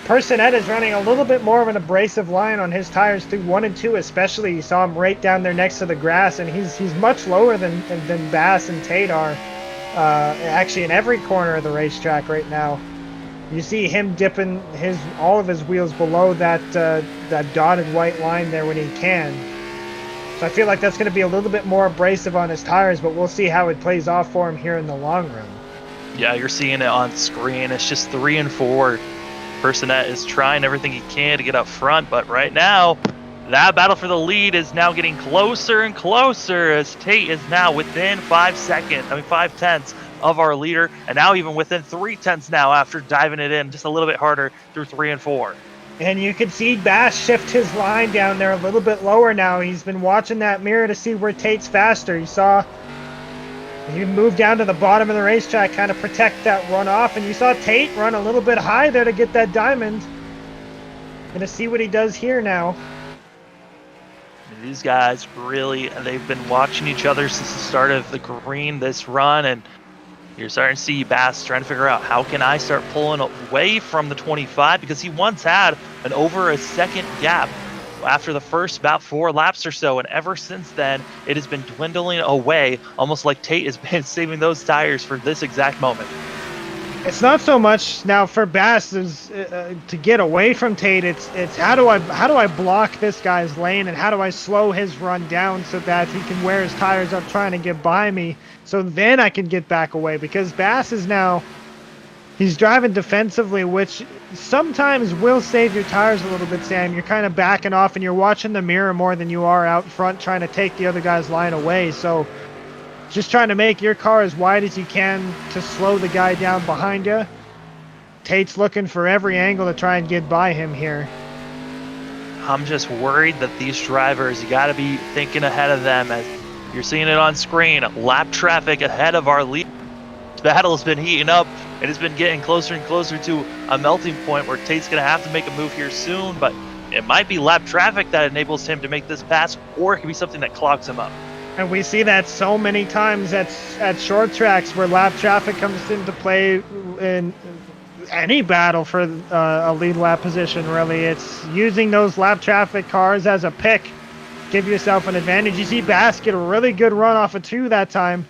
Personette is running a little bit more of an abrasive line on his tires through 1 and 2 especially. You saw him right down there next to the grass, and he's much lower than Bass and Tate are, actually in every corner of the racetrack right now. You see him dipping all of his wheels below that dotted white line there when he can. So I feel like that's going to be a little bit more abrasive on his tires, but we'll see how it plays off for him here in the long run. Yeah, you're seeing it on screen. It's just 3 and 4. Personette is trying everything he can to get up front, but right now, that battle for the lead is now getting closer and closer as Tate is now within 5 tenths of our leader, and now even within 3 tenths now after diving it in just a little bit harder through 3 and 4. And you can see Bass shift his line down there a little bit lower now. He's been watching that mirror to see where Tate's faster. You saw he moved down to the bottom of the racetrack, kind of protect that runoff, and you saw Tate run a little bit high there to get that diamond. Gonna see what he does here now. These guys really, they've been watching each other since the start of the green this run, and you're starting to see Bass trying to figure out how can I start pulling away from the 25, because he once had an over a second gap after the first about 4 laps or so, and ever since then it has been dwindling away, almost like Tate has been saving those tires for this exact moment. It's not so much now for Bass is to get away from Tate. It's how do I block this guy's lane, and how do I slow his run down so that he can wear his tires up trying to get by me, so then I can get back away. Because Bass is now, he's driving defensively, which sometimes will save your tires a little bit, Sam. You're kind of backing off and you're watching the mirror more than you are out front trying to take the other guy's line away. So just trying to make your car as wide as you can to slow the guy down behind you. Tate's looking for every angle to try and get by him here. I'm just worried that these drivers, you got to be thinking ahead of them. As you're seeing it on screen, lap traffic ahead of our lead. The battle has been heating up. It has been getting closer and closer to a melting point where Tate's going to have to make a move here soon, but it might be lap traffic that enables him to make this pass, or it could be something that clogs him up. And we see that so many times at short tracks where lap traffic comes into play in any battle for a lead lap position, really. It's using those lap traffic cars as a pick. Give yourself an advantage. You see Bass get a really good run off of 2 that time.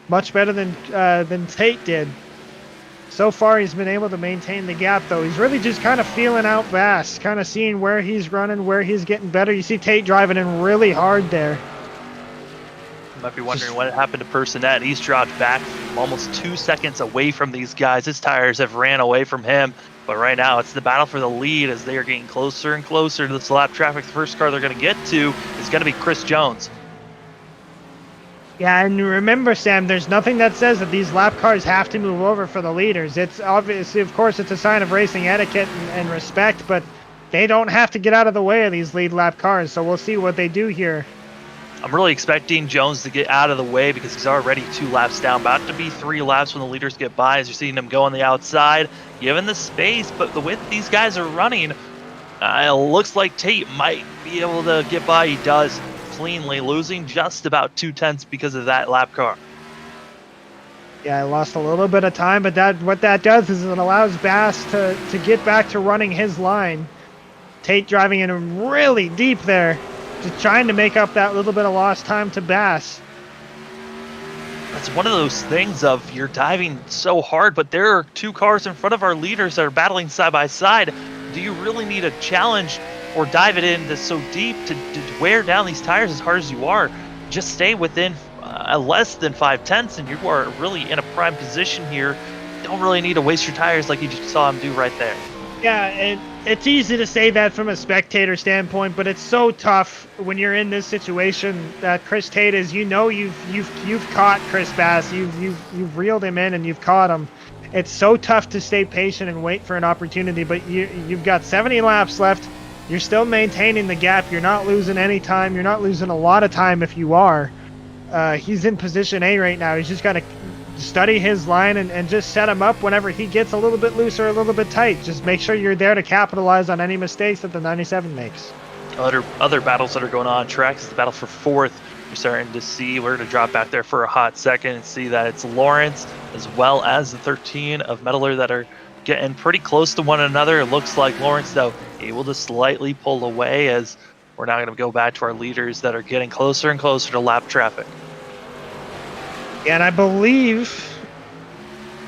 Much better than Tate did. So far, he's been able to maintain the gap, though. He's really just kind of feeling out Bass, kind of seeing where he's running, where he's getting better. You see Tate driving in really hard there. You might be wondering what happened to Personette. He's dropped back almost 2 seconds away from these guys. His tires have ran away from him. But right now, it's the battle for the lead as they are getting closer and closer to this lap traffic. The first car they're going to get to is going to be Chris Jones. Yeah, and remember, Sam, there's nothing that says that these lap cars have to move over for the leaders. It's obviously, of course, it's a sign of racing etiquette and respect, but they don't have to get out of the way of these lead lap cars, so we'll see what they do here. I'm really expecting Jones to get out of the way because he's already 2 laps down. About to be 3 laps when the leaders get by, as you're seeing them go on the outside, given the space. But the way that these guys are running, it looks like Tate might be able to get by. He does cleanly, losing just about 2/10 because of that lap car. Yeah, I lost a little bit of time, but what that does is it allows Bass to get back to running his line. Tate driving in really deep there, just trying to make up that little bit of lost time to Bass. It's one of those things of you're diving so hard, but there are 2 cars in front of our leaders that are battling side by side. Do you really need a challenge or dive it in so deep to wear down these tires as hard as you are? Just stay within less than 5/10 and you are really in a prime position here. Don't really need to waste your tires like you just saw him do right there. Yeah, it's easy to say that from a spectator standpoint, but it's so tough when you're in this situation that Chris Tate is. You know, you've caught Chris Bass, you've reeled him in and you've caught him. It's so tough to stay patient and wait for an opportunity, but you've got 70 laps left. You're still maintaining the gap. You're not losing any time. You're not losing a lot of time if you are. He's in position A right now. He's just got to study his line and just set him up whenever he gets a little bit loose or a little bit tight. Just make sure you're there to capitalize on any mistakes that the 97 makes. Other battles that are going on track is the battle for 4th. You're starting to see, we're going to drop back there for a hot second and see that it's Lawrence as well as the 13 of Mettler that are getting pretty close to one another. It looks like Lawrence, though, able to slightly pull away as we're now going to go back to our leaders that are getting closer and closer to lap traffic. And I believe,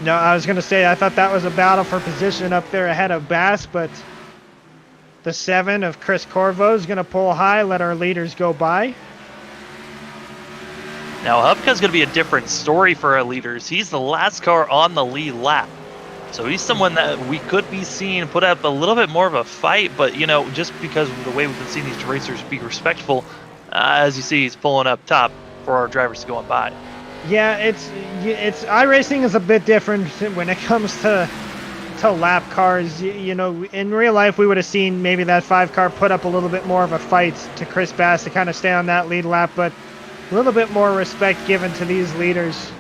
no, I was going to say, I thought that was a battle for position up there ahead of Bass, but the 7 of Chris Corvo is going to pull high, let our leaders go by. Now, Hupka's going to be a different story for our leaders. He's the last car on the lead lap. So he's someone that we could be seeing put up a little bit more of a fight, but, you know, just because of the way we've been seeing these racers be respectful, as you see, he's pulling up top for our drivers to go on by. Yeah, it's iRacing is a bit different when it comes to lap cars. You know, in real life, we would have seen maybe that 5 car put up a little bit more of a fight to Chris Bass to kind of stay on that lead lap, but a little bit more respect given to these leaders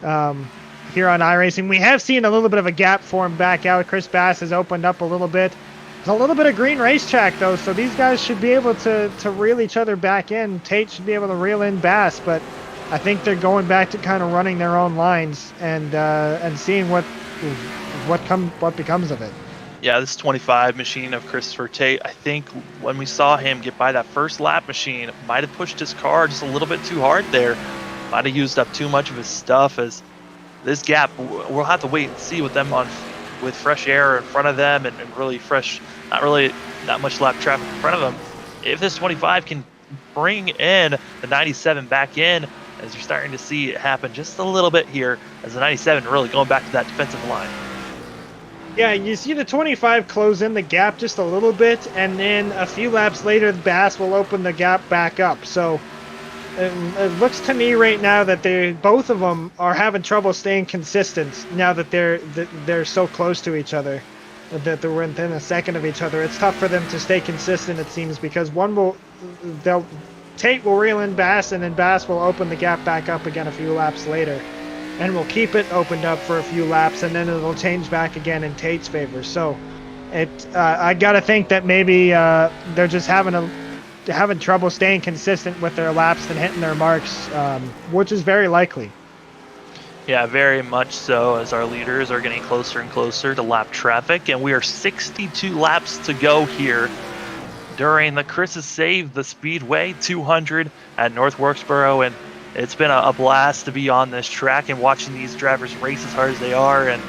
here on iRacing. We have seen a little bit of a gap form back out. Chris Bass has opened up a little bit. There's a little bit of green racetrack, though, so these guys should be able to reel each other back in. Tate should be able to reel in Bass, but I think they're going back to kind of running their own lines and seeing what becomes of it. Yeah, this 25 machine of Christopher Tate, I think when we saw him get by that first lap machine, might have pushed his car just a little bit too hard there. Might have used up too much of his stuff. As this gap, we'll have to wait and see with them with fresh air in front of them and really fresh, not really that much lap traffic in front of them. If this 25 can bring in the 97 back in, as you're starting to see it happen just a little bit here, as the 97 really going back to that defensive line. Yeah, you see the 25 close in the gap just a little bit, and then a few laps later, the Bass will open the gap back up. So it looks to me right now that both of them are having trouble staying consistent now that they're so close to each other, that they're within a second of each other. It's tough for them to stay consistent, it seems, because Tate will reel in Bass, and then Bass will open the gap back up again a few laps later. And we'll keep it opened up for a few laps, and then it'll change back again in Tate's favor. So, I gotta think that maybe they're just having trouble staying consistent with their laps and hitting their marks, which is very likely. Yeah, very much so, as our leaders are getting closer and closer to lap traffic, and we are 62 laps to go here during the Chris's Save the Speedway 200 at North Wilkesboro, and it's been a blast to be on this track and watching these drivers race as hard as they are, and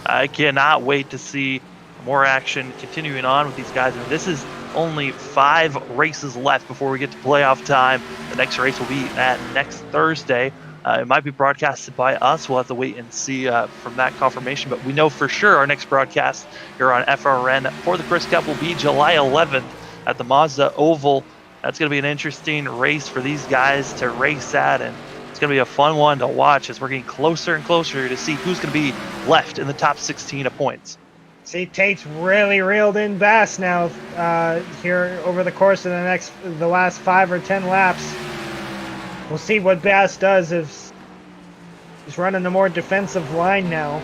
I cannot wait to see more action continuing on with these guys. And this is only 5 races left before we get to playoff time. The next race will be at next Thursday. It might be broadcasted by us. We'll have to wait and see from that confirmation, but we know for sure our next broadcast here on FRN for the Chris Cup will be July 11th at the Mazda Oval. That's going to be an interesting race for these guys to race at, and It's going to be a fun one to watch as we're getting closer and closer to see who's going to be left in the top 16 of points. See, Tate's really reeled in Bass now here over the course of the last 5 or 10 laps. We'll see what Bass does if he's running the more defensive line now.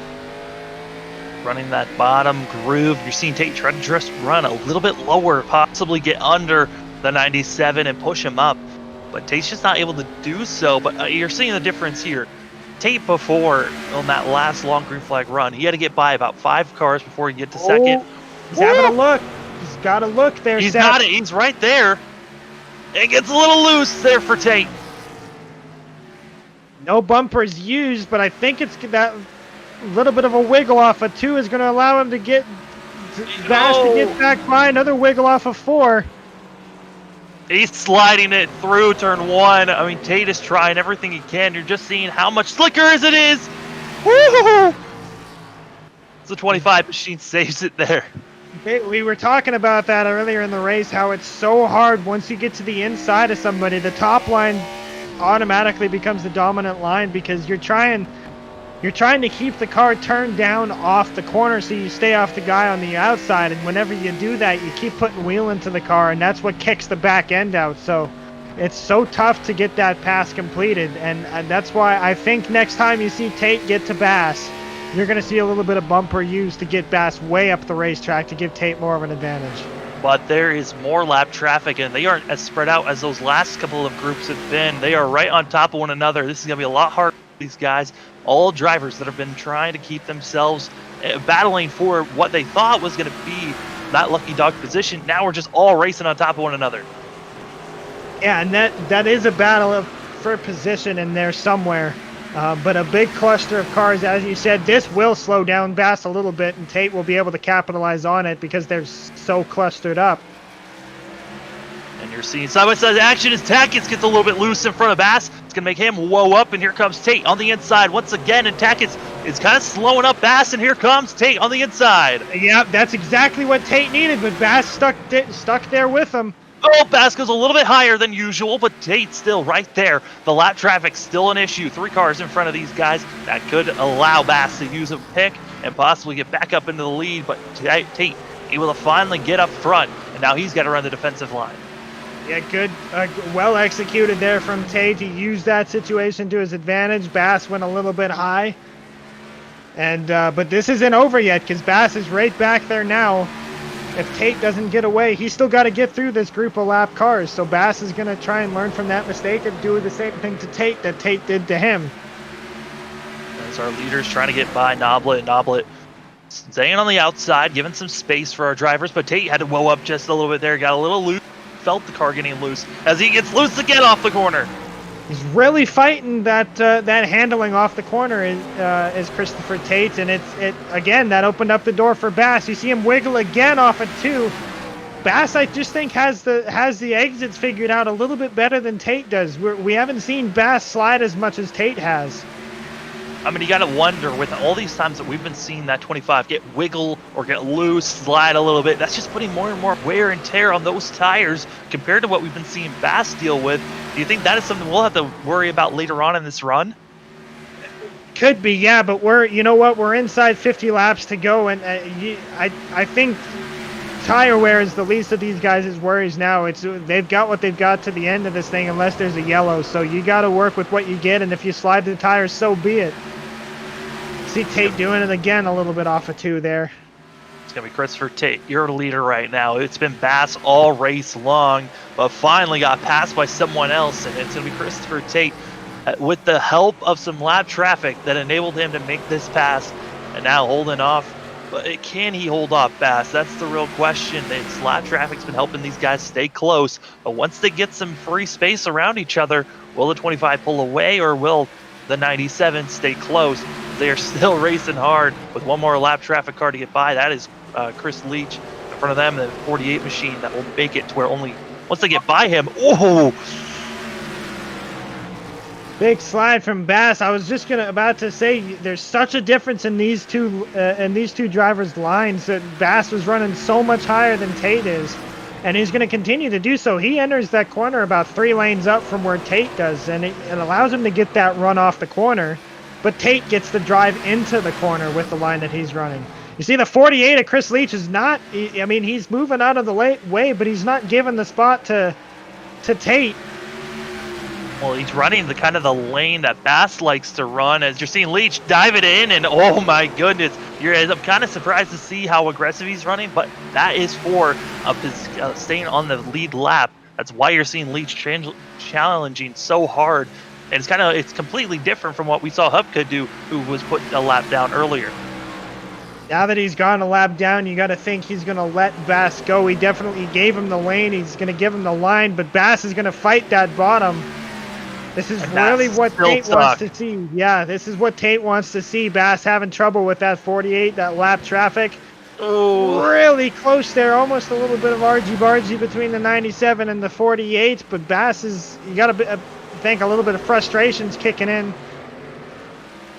Running that bottom groove. You're seeing Tate try to just run a little bit lower, possibly get under the 97 and push him up. But Tate's just not able to do so. But you're seeing the difference here. Tate before, on that last long green flag run, he had to get by about 5 cars before he get to second. He's having a look. He's got a look there, He's Seth. got it. He's right there. It gets a little loose there for Tate. No bumpers used, but I think it's that little bit of a wiggle off of 2 is going to allow him to get Bass to get back by. Another wiggle off of 4. He's sliding it through turn 1. I mean, Tate is trying everything he can. You're just seeing how much slicker as it is. Woo-hoo-hoo! The 25 machine saves it there. We were talking about that earlier in the race, how it's so hard once you get to the inside of somebody. The top line automatically becomes the dominant line because you're trying to keep the car turned down off the corner so you stay off the guy on the outside, and whenever you do that, you keep putting wheel into the car, and that's what kicks the back end out. So it's so tough to get that pass completed, and that's why I think next time you see Tate get to Bass, you're going to see a little bit of bumper used to get Bass way up the racetrack to give Tate more of an advantage. But there is more lap traffic, and they aren't as spread out as those last couple of groups have been. They are right on top of one another. This is going to be a lot harder for these guys. All drivers that have been trying to keep themselves battling for what they thought was going to be that lucky dog position. Now we're just all racing on top of one another. Yeah, and that is a battle for position in there somewhere. But a big cluster of cars, as you said, this will slow down Bass a little bit, and Tate will be able to capitalize on it because they're so clustered up. And you're seeing side-by-side action as Tackett gets a little bit loose in front of Bass. It's going to make him whoa up, and here comes Tate on the inside once again, and Tackett is kind of slowing up Bass, and here comes Tate on the inside. Yeah, that's exactly what Tate needed, but Bass stuck there with him. Oh, Bass goes a little bit higher than usual, but Tate's still right there. The lap traffic's still an issue. 3 cars in front of these guys. That could allow Bass to use a pick and possibly get back up into the lead, but Tate able to finally get up front, and now he's got to run the defensive line. Yeah, good, well executed there from Tate. He used that situation to his advantage. Bass went a little bit high, and but this isn't over yet because Bass is right back there now. If Tate doesn't get away, he's still got to get through this group of lap cars. So Bass is going to try and learn from that mistake and do the same thing to Tate that Tate did to him. As our leaders trying to get by Noblet staying on the outside, giving some space for our drivers, but Tate had to whoa up just a little bit there, got a little loose. Felt the car getting loose as he gets loose again off the corner. He's really fighting that handling off the corner is Christopher Tate, and it again that opened up the door for Bass. You see him wiggle again off of 2. Bass, I just think, has the exits figured out a little bit better than Tate does. We haven't seen Bass slide as much as Tate has. I mean, you got to wonder, with all these times that we've been seeing that 25 get wiggle or get loose, slide a little bit, that's just putting more and more wear and tear on those tires compared to what we've been seeing Bass deal with. Do you think that is something we'll have to worry about later on in this run? Could be, yeah, but we're inside 50 laps to go, and I think tire wear is the least of these guys' worries now. They've got what they've got to the end of this thing unless there's a yellow, so you got to work with what you get, and if you slide the tires, so be it. See Tate doing it again a little bit off of 2 there. It's going to be Christopher Tate, your leader right now. It's been Bass all race long, but finally got passed by someone else, and it's going to be Christopher Tate with the help of some lap traffic that enabled him to make this pass, and now holding off. But can he hold off Bass? That's the real question. It's lap traffic's been helping these guys stay close, but once they get some free space around each other, will the 25 pull away or will the 97 stay close? They are still racing hard with one more lap traffic car to get by. That is Chris Leach in front of them, the 48 machine that will make it to where only once they get by him. Oh! Big slide from Bass. I was just about to say there's such a difference in these two drivers' lines that Bass was running so much higher than Tate is. and he's going to continue to do so. He enters that corner about 3 lanes up from where Tate does, and it allows him to get that run off the corner, but Tate gets the drive into the corner with the line that he's running. You see the 48 of Chris Leach is not, I mean, he's moving out of the way, but he's not giving the spot to Tate. Well, he's running the kind of the lane that Bass likes to run, as you're seeing Leach dive it in, and oh my goodness, I'm kind of surprised to see how aggressive he's running, but that is for staying on the lead lap. That's why you're seeing Leach challenging so hard, and it's completely different from what we saw Hupka do, who was putting a lap down earlier. Now that he's gone a lap down, you got to think he's going to let Bass go. He definitely gave him the lane. He's going to give him the line, but Bass is going to fight that bottom. This is really what Tate wants to see. Yeah, this is what Tate wants to see. Bass having trouble with that 48, that lap traffic. Oh, really close there. Almost a little bit of argy-bargy between the 97 and the 48, but Bass is, you got to think a little bit of frustration's kicking in.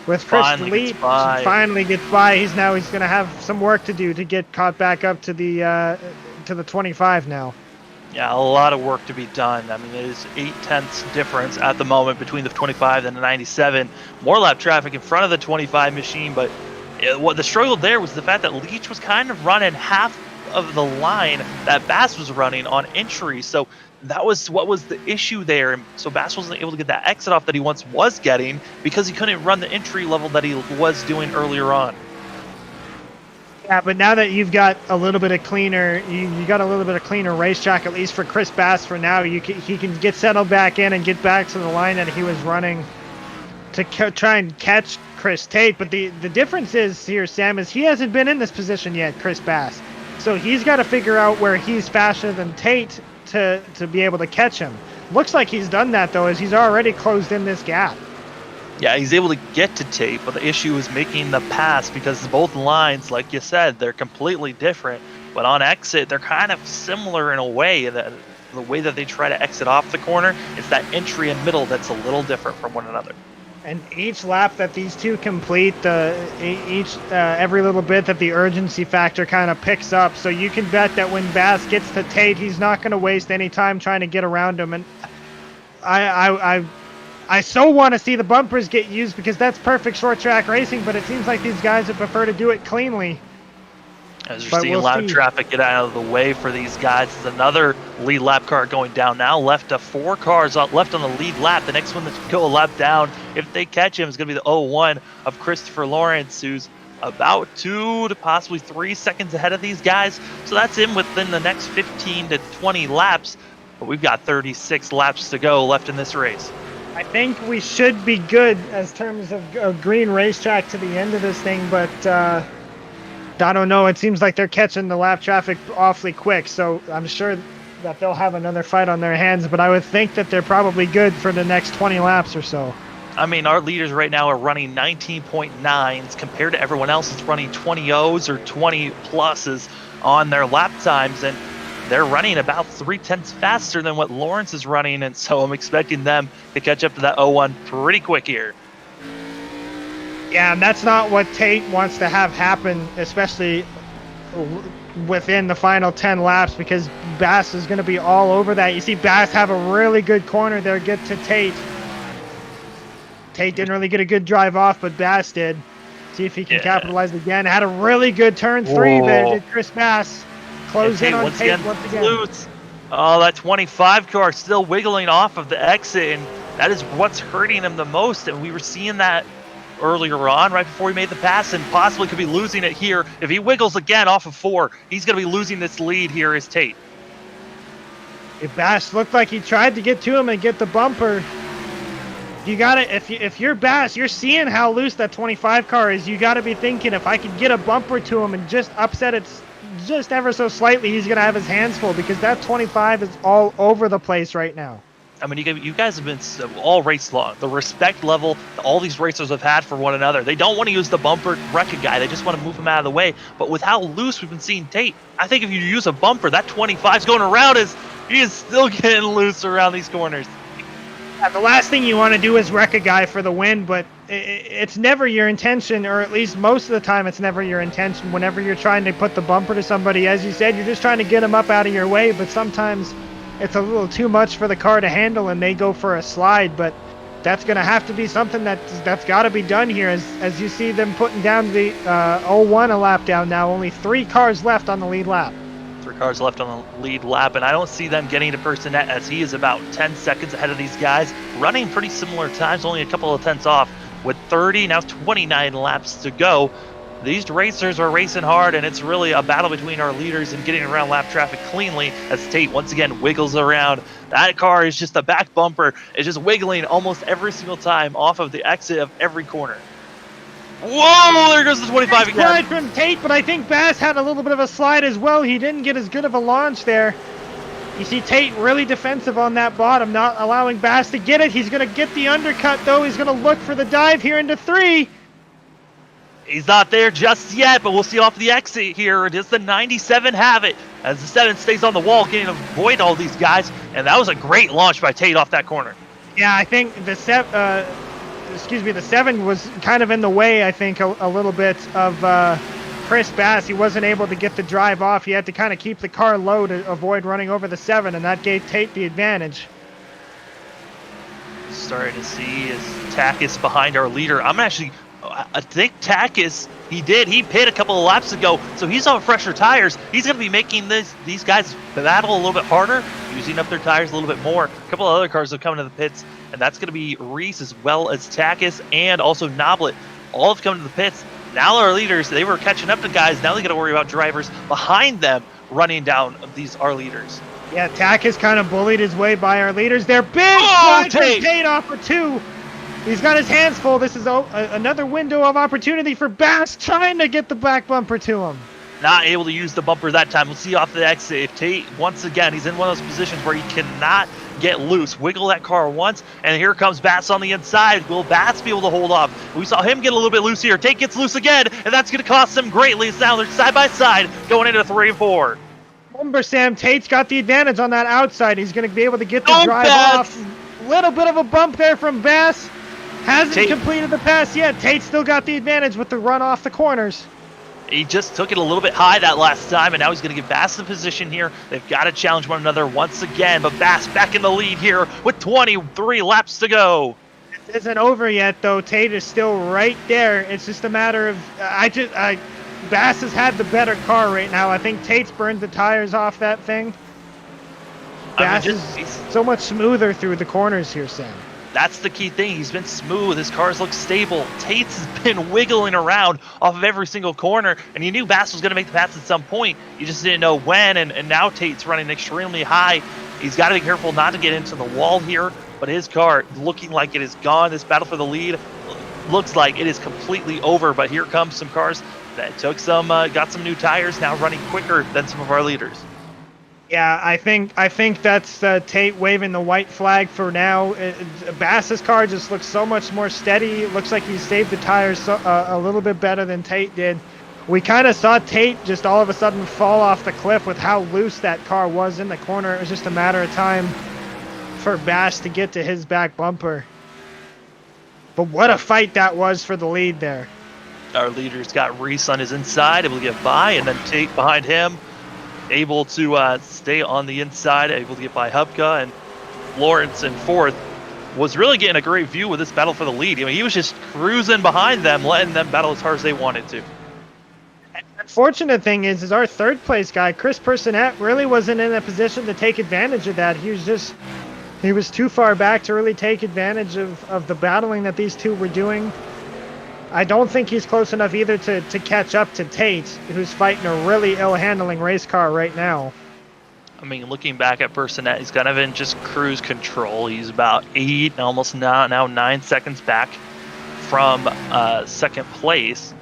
With Chris Leach, finally gets by. He's going to have some work to do to get caught back up to the 25 now. Yeah, a lot of work to be done. I mean, it is 0.8 difference at the moment between the 25 and the 97. More lap traffic in front of the 25 machine, but what the struggle there was the fact that Leach was kind of running half of the line that Bass was running on entry. So that was what was the issue there. And so Bass wasn't able to get that exit off that he once was getting because he couldn't run the entry level that he was doing earlier on. Yeah, but now that you've got a little bit of cleaner, you got a little bit of cleaner racetrack, at least for Chris Bass for now. He can get settled back in and get back to the line that he was running to try and catch Chris Tate. But the difference is here, Sam, is he hasn't been in this position yet, Chris Bass. So he's got to figure out where he's faster than Tate to be able to catch him. Looks like he's done that, though, as he's already closed in this gap. Yeah, he's able to get to Tate, but the issue is making the pass because both lines, like you said, they're completely different. But on exit, they're kind of similar in a way. That the way that they try to exit off the corner is that entry and middle that's a little different from one another. And each lap that these two complete, every little bit that the urgency factor kind of picks up. So you can bet that when Bass gets to Tate, he's not going to waste any time trying to get around him. And I so want to see the bumpers get used because that's perfect short track racing, but it seems like these guys would prefer to do it cleanly. As you're seeing lap traffic get out of the way for these guys, there's another lead lap car going down now. Left to 4 cars left on the lead lap. The next one that's go a lap down, if they catch him, is going to be the 01 of Christopher Lawrence, who's about 2 to possibly 3 seconds ahead of these guys. So that's him within the next 15 to 20 laps. But we've got 36 laps to go left in this race. I think we should be good as terms of green racetrack to the end of this thing, but I don't know. It seems like they're catching the lap traffic awfully quick, so I'm sure that they'll have another fight on their hands, but I would think that they're probably good for the next 20 laps or so. I mean, our leaders right now are running 19.9s compared to everyone else that's running 20.0s or 20 pluses on their lap times, and they're running about 0.3 faster than what Lawrence is running, and so I'm expecting them to catch up to that 01 pretty quick here. Yeah, and that's not what Tate wants to have happen, especially within the final 10 laps, because Bass is going to be all over that. You see Bass have a really good corner there, get to Tate. Tate didn't really get a good drive off, but Bass did. See if he can capitalize again. Had a really good turn 3 there, did Chris Bass. Close in on Tate once again. Loose. Oh, that 25 car still wiggling off of the exit, and that is what's hurting him the most. And we were seeing that earlier on, right before he made the pass, and possibly could be losing it here. If he wiggles again off of 4, he's going to be losing this lead here as Tate. If Bass looked like he tried to get to him and get the bumper, you got to, if you're Bass, you're seeing how loose that 25 car is. You got to be thinking, if I could get a bumper to him and just upset it just ever so slightly, he's going to have his hands full, because that 25 is all over the place right now. I mean, you guys have been all race long. The respect level all these racers have had for one another. They don't want to use the bumper wreck a guy. They just want to move him out of the way. But with how loose we've been seeing Tate, I think if you use a bumper, that 25's going around he is still getting loose around these corners. Yeah, the last thing you want to do is wreck a guy for the win, but it's never your intention, or at least most of the time it's never your intention whenever you're trying to put the bumper to somebody. As you said, you're just trying to get them up out of your way, but sometimes it's a little too much for the car to handle and they go for a slide. But that's going to have to be something that's got to be done here, as you see them putting down the 0-1 a lap down now. Only 3 cars left on the lead lap. 3 cars left on the lead lap, and I don't see them getting to Personette, as he is about 10 seconds ahead of these guys, running pretty similar times, only a couple of tenths off, with 30, now 29 laps to go. These racers are racing hard, and it's really a battle between our leaders and getting around lap traffic cleanly, as Tate once again wiggles around. That car is just the back bumper, is just wiggling almost every single time off of the exit of every corner. Whoa, there goes the 25 again. Slide from Tate, but I think Bass had a little bit of a slide as well. He didn't get as good of a launch there. You see Tate really defensive on that bottom, not allowing Bass to get it. He's going to get the undercut, though. He's going to look for the dive here into 3. He's not there just yet, but we'll see off the exit here. Does the 97 have it? As the 7 stays on the wall, getting to avoid all these guys. And that was a great launch by Tate off that corner. Yeah, I think the 7 was kind of in the way, I think, a little bit of Chris Bass. He wasn't able to get the drive off. He had to kind of keep the car low to avoid running over the 7, and that gave Tate the advantage. Starting to see is Takis behind our leader. I think Takis, he pit a couple of laps ago, so he's on fresher tires. He's going to be making these guys battle a little bit harder, using up their tires a little bit more. A couple of other cars have come to the pits, and that's going to be Reese as well as Takis and also Noblet. All have come to the pits. Now our leaders, they were catching up to guys. Now they got to worry about drivers behind them running down our leaders. Yeah, Takis kind of bullied his way by our leaders. They're big slide from Tate off for 2. He's got his hands full. This is another window of opportunity for Bass, trying to get the back bumper to him. Not able to use the bumper that time. We'll see off the exit. If Tate, once again, he's in one of those positions where he cannot get loose. Wiggle that car once, and here comes Bass on the inside. Will Bass be able to hold off? We saw him get a little bit loose here. Tate gets loose again, and that's going to cost him greatly. It's now they're side by side going into 3 and 4. Remember, Sam, Tate's got the advantage on that outside. He's going to be able to get the drive off. Little bit of a bump there from Bass. Hasn't completed the pass yet. Tate still got the advantage with the run off the corners. He just took it a little bit high that last time, and now he's going to give Bass the position here. They've got to challenge one another once again, but Bass back in the lead here with 23 laps to go. It isn't over yet, though. Tate is still right there. It's just a matter of Bass has had the better car right now. I think Tate's burned the tires off that thing. Bass is so much smoother through the corners here, Sam. That's the key thing. He's been smooth. His cars look stable. Tate's has been wiggling around off of every single corner, and you knew Bass was going to make the pass at some point. You just didn't know when, and now Tate's running extremely high. He's got to be careful not to get into the wall here, but his car looking like it is gone. This battle for the lead looks like it is completely over, but here comes some cars that took some, got some new tires, now running quicker than some of our leaders. Yeah, I think that's Tate waving the white flag for now. Bass's car just looks so much more steady. It looks like he saved the tires a little bit better than Tate did. We kind of saw Tate just all of a sudden fall off the cliff with how loose that car was in the corner. It was just a matter of time for Bass to get to his back bumper. But what a fight that was for the lead there. Our leader's got Reese on his inside, able to get by, and then Tate behind him, able to stay on the inside, able to get by Hubka, and Lawrence in 4th was really getting a great view with this battle for the lead. I mean, he was just cruising behind them, letting them battle as hard as they wanted to. Unfortunate thing is our 3rd place guy, Chris Personette, really wasn't in a position to take advantage of that. He was too far back to really take advantage of the battling that these two were doing. I don't think he's close enough either to catch up to Tate, who's fighting a really ill-handling race car right now. I mean, looking back at Personette, he's kind of in just cruise control. He's about 8, almost now 9 seconds back from 2nd place.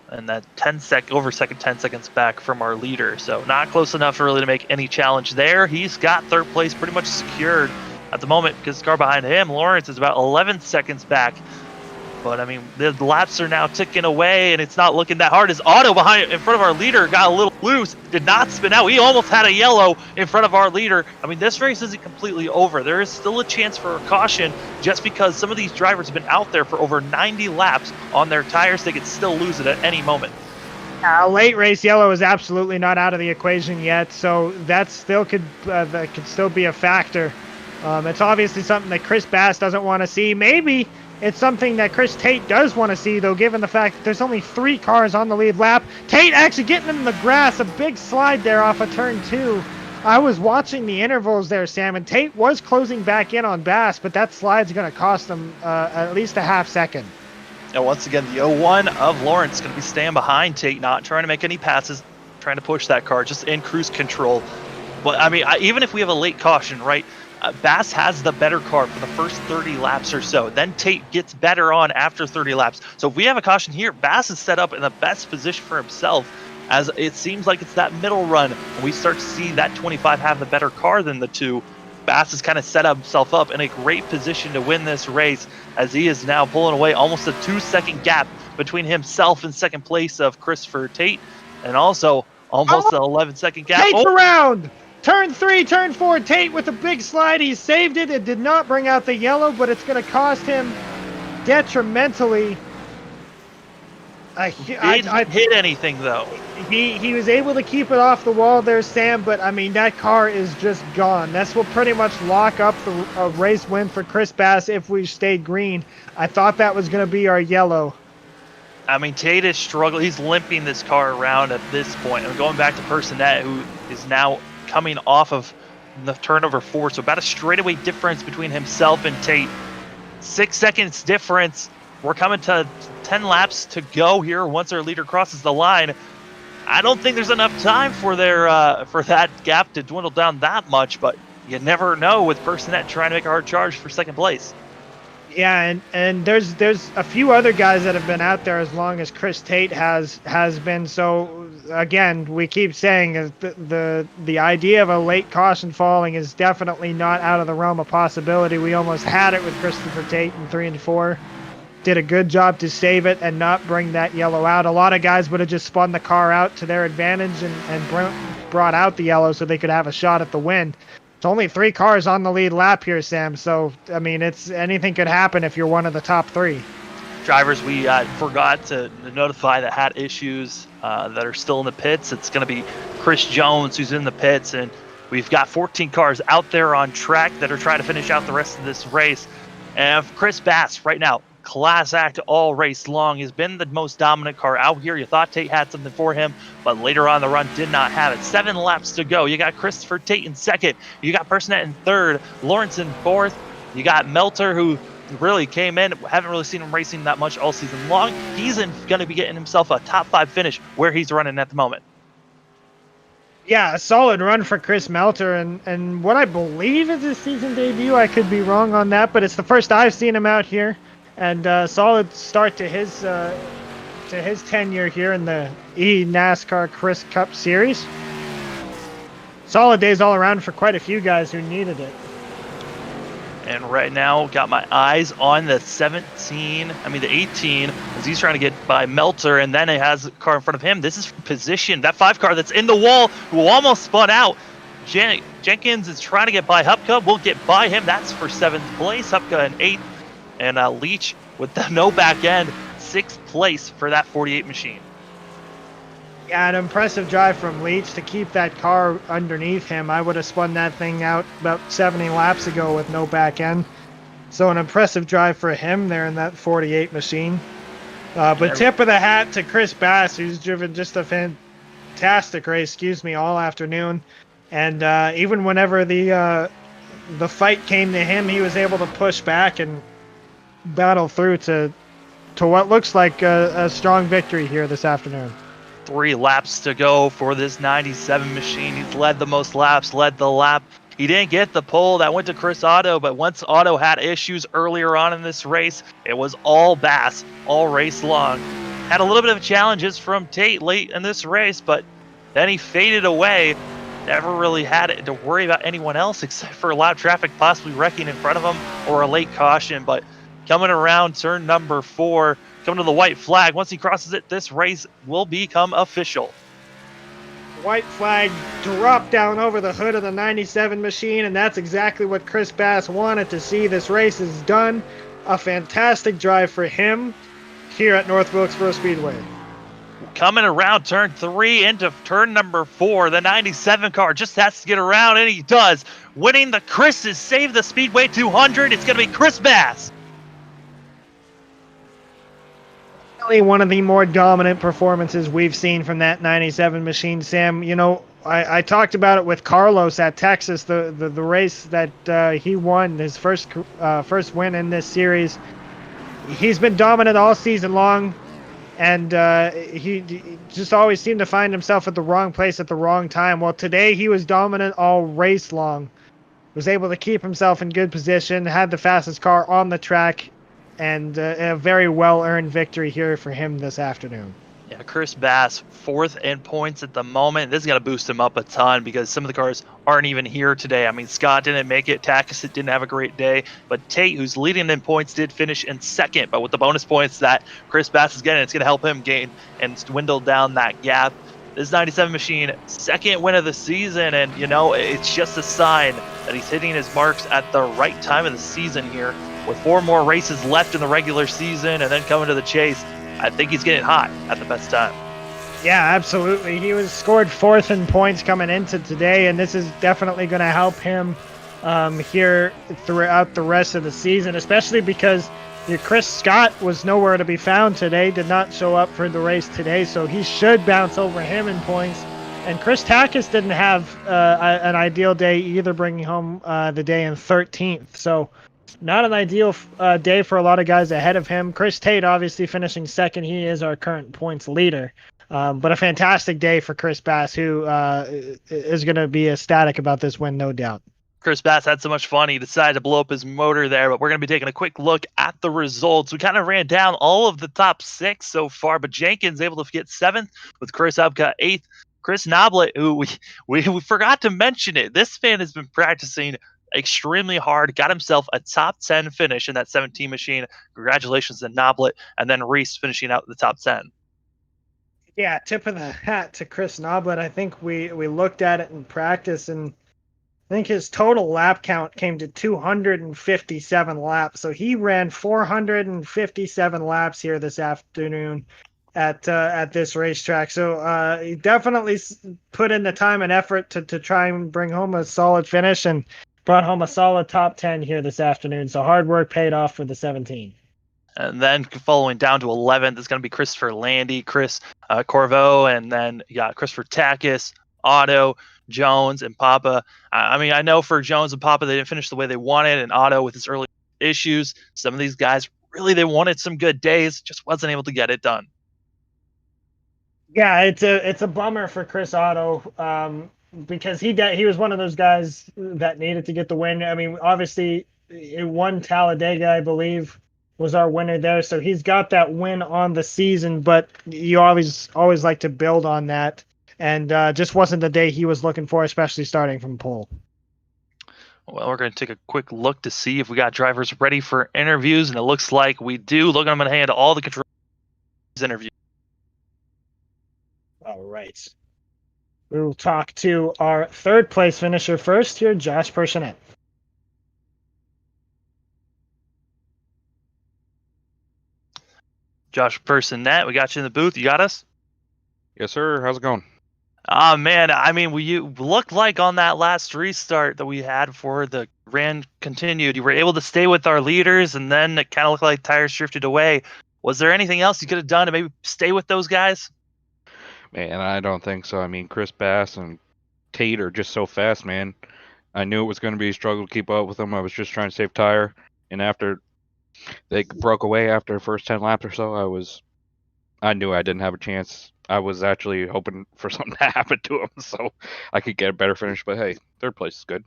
And that 10 seconds back from our leader. So not close enough really to make any challenge there. He's got 3rd place pretty much secured at the moment because the car behind him, Lawrence, is about 11 seconds back But I mean, the laps are now ticking away, and it's not looking that hard. As Otto in front of our leader got a little loose, did not spin out. He almost had a yellow in front of our leader. I mean, this race isn't completely over. There is still a chance for a caution, just because some of these drivers have been out there for over 90 laps on their tires. They could still lose it at any moment. Late race yellow is absolutely not out of the equation yet, so that could still be a factor. It's obviously something that Chris Bass doesn't want to see. Maybe it's something that Chris Tate does want to see, though, given the fact that there's only 3 cars on the lead lap. Tate actually getting in the grass, a big slide there off of turn 2. I was watching the intervals there, Sam, and Tate was closing back in on Bass, but that slide's going to cost him at least a half second. And once again, the 01 of Lawrence going to be staying behind Tate, not trying to make any passes, trying to push that car, just in cruise control. But, I mean, even if we have a late caution, right, Bass has the better car for the first 30 laps or so. Then Tate gets better on after 30 laps. So if we have a caution here, Bass is set up in the best position for himself, as it seems like it's that middle run. And we start to see that 25 have the better car than the 2. Bass has kind of set himself up in a great position to win this race, as he is now pulling away almost a 2-second gap between himself and second place of Christopher Tate, and also almost an 11-second gap. Tate's around! Turn 3, turn 4, Tate with a big slide. He saved it. It did not bring out the yellow, but it's going to cost him detrimentally. Didn't hit anything, though. He was able to keep it off the wall there, Sam, but, I mean, that car is just gone. This will pretty much lock up the race win for Chris Bass if we stayed green. I thought that was going to be our yellow. I mean, Tate is struggling. He's limping this car around at this point. I'm going back to Personette, who is now coming off of the turnover 4, so about a straightaway difference between himself and Tate. 6 seconds difference. We're coming to 10 laps to go here once our leader crosses the line. I don't think there's enough time for that gap to dwindle down that much, but you never know with Personette trying to make a hard charge for second place. Yeah, and there's a few other guys that have been out there as long as Chris Tate has been. So again, we keep saying the idea of a late caution falling is definitely not out of the realm of possibility. We almost had it with Christopher Tate in 3 and 4. Did a good job to save it and not bring that yellow out. A lot of guys would have just spun the car out to their advantage and brought out the yellow so they could have a shot at the win. It's only 3 cars on the lead lap here, Sam. So, I mean, anything could happen if you're one of the top 3. Drivers we forgot to notify that had issues that are still in the pits. It's going to be Chris Jones who's in the pits, and we've got 14 cars out there on track that are trying to finish out the rest of this race. And Chris Bass right now, class act all race long, has been the most dominant car out here. You thought Tate had something for him, but later on the run did not have it. 7 laps to go. You got Christopher Tate in second. You got Personette in third. Lawrence in fourth. You got Melter, who really came in. Haven't really seen him racing that much all season long. He's going to be getting himself a top 5 finish where he's running at the moment. Yeah, a solid run for Chris Melter, and what I believe is his season debut. I could be wrong on that, but it's the first I've seen him out here. And solid start to his tenure here in the cNASCAR Chris Cup Series. Solid days all around for quite a few guys who needed it. And right now, got my eyes on the 18, as he's trying to get by Melter, and then it has a car in front of him. This is position. That 5 car that's in the wall, who almost spun out. Jenkins is trying to get by Hupka. We'll get by him. That's for 7th place. Hupka in 8th. And Leach with the no back end, 6th place for that 48 machine. Yeah, an impressive drive from Leach to keep that car underneath him. I would have spun that thing out about 70 laps ago with no back end. So an impressive drive for him there in that 48 machine. But tip of the hat to Chris Bass, who's driven just a fantastic race, all afternoon. And even whenever the fight came to him, he was able to push back and battle through to what looks like a strong victory here this afternoon. 3 laps to go for this 97 machine. He's led the most laps, led the lap. He didn't get the pole. That went to Chris Otto, but once Otto had issues earlier on in this race, it was all Bass, all race long. Had a little bit of challenges from Tate late in this race, but then he faded away. Never really had to worry about anyone else except for loud traffic possibly wrecking in front of him or a late caution, but coming around turn number 4, coming to the white flag. Once he crosses it, this race will become official. White flag dropped down over the hood of the 97 machine, and that's exactly what Chris Bass wanted to see. This race is done. A fantastic drive for him here at North Wilkesboro Speedway. Coming around turn 3 into turn number 4, the 97 car just has to get around, and he does. Winning the Chris's Save the Speedway 200, it's going to be Chris Bass. One of the more dominant performances we've seen from that 97 machine, Sam. You know, I talked about it with Carlos at Texas, the race that he won, his first win in this series. He's been dominant all season long, and he just always seemed to find himself at the wrong place at the wrong time. Well, today he was dominant all race long, was able to keep himself in good position, had the fastest car on the track, and a very well-earned victory here for him this afternoon. Yeah, Chris Bass, 4th in points at the moment. This is going to boost him up a ton because some of the cars aren't even here today. I mean, Scott didn't make it. Takis didn't have a great day. But Tate, who's leading in points, did finish in 2nd. But with the bonus points that Chris Bass is getting, it's going to help him gain and dwindle down that gap. This 97 machine, 2nd win of the season. And, you know, it's just a sign that he's hitting his marks at the right time of the season here. With 4 more races left in the regular season and then coming to the chase, I think he's getting hot at the best time. Yeah, absolutely. He was scored 4th in points coming into today, and this is definitely going to help him here throughout the rest of the season, especially because Chris Scott was nowhere to be found today, did not show up for the race today, so he should bounce over him in points. And Chris Takis didn't have an ideal day either, bringing home the day in 13th. So not an ideal day for a lot of guys ahead of him. Chris Tate obviously finishing 2nd. He is our current points leader. But a fantastic day for Chris Bass, who is going to be ecstatic about this win, no doubt. Chris Bass had so much fun, he decided to blow up his motor there, but we're going to be taking a quick look at the results. We kind of ran down all of the top 6 so far, but Jenkins able to get 7th, with Chris Upka 8th. Chris Noblet, who we forgot to mention it, this fan has been practicing extremely hard, got himself a top 10 finish in that 17 machine. Congratulations to Noblet, and then Reese finishing out the top 10. Yeah, tip of the hat to Chris Noblet. I think we looked at it in practice, and I think his total lap count came to 257 laps. So he ran 457 laps here this afternoon at this racetrack. So he definitely put in the time and effort to try and bring home a solid finish, and brought home a solid top 10 here this afternoon. So hard work paid off for the 17. And then following down to 11th is going to be Christopher Landy, Chris Corvo, and then you got Christopher Takis, Otto, Jones, and Papa. I mean, I know for Jones and Papa, they didn't finish the way they wanted, and Otto with his early issues. Some of these guys, really, they wanted some good days, just wasn't able to get it done. Yeah, it's a bummer for Chris Otto. Because he was one of those guys that needed to get the win. I mean, obviously, it won Talladega, I believe, was our winner there. So he's got that win on the season, but you always like to build on that. And just wasn't the day he was looking for, especially starting from pole. Well, we're going to take a quick look to see if we got drivers ready for interviews, and it looks like we do. Look, I'm going to hand all the controls interview. All right. We will talk to our 3rd place finisher first here, Josh Personnette. Josh Personnette, we got you in the booth. You got us? Yes, sir. How's it going? Man, I mean, you looked like on that last restart that we had for the ran continued, you were able to stay with our leaders, and then it kind of looked like tires drifted away. Was there anything else you could have done to maybe stay with those guys? Man, I don't think so. I mean, Chris Bass and Tate are just so fast, man. I knew it was going to be a struggle to keep up with them. I was just trying to save tire. And after they broke away after the first 10 laps or so, I knew I didn't have a chance. I was actually hoping for something to happen to them so I could get a better finish. But hey, 3rd place is good.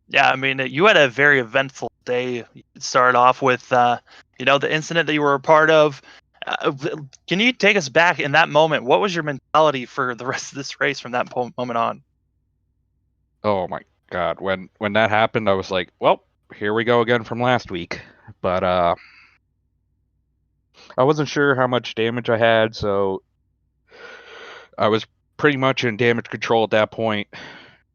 Yeah, I mean, you had a very eventful day. You started off with, the incident that you were a part of. Can you take us back in that moment? What was your mentality for the rest of this race from that moment on? Oh my God. When that happened, I was like, well, here we go again from last week. but I wasn't sure how much damage I had, so I was pretty much in damage control at that point.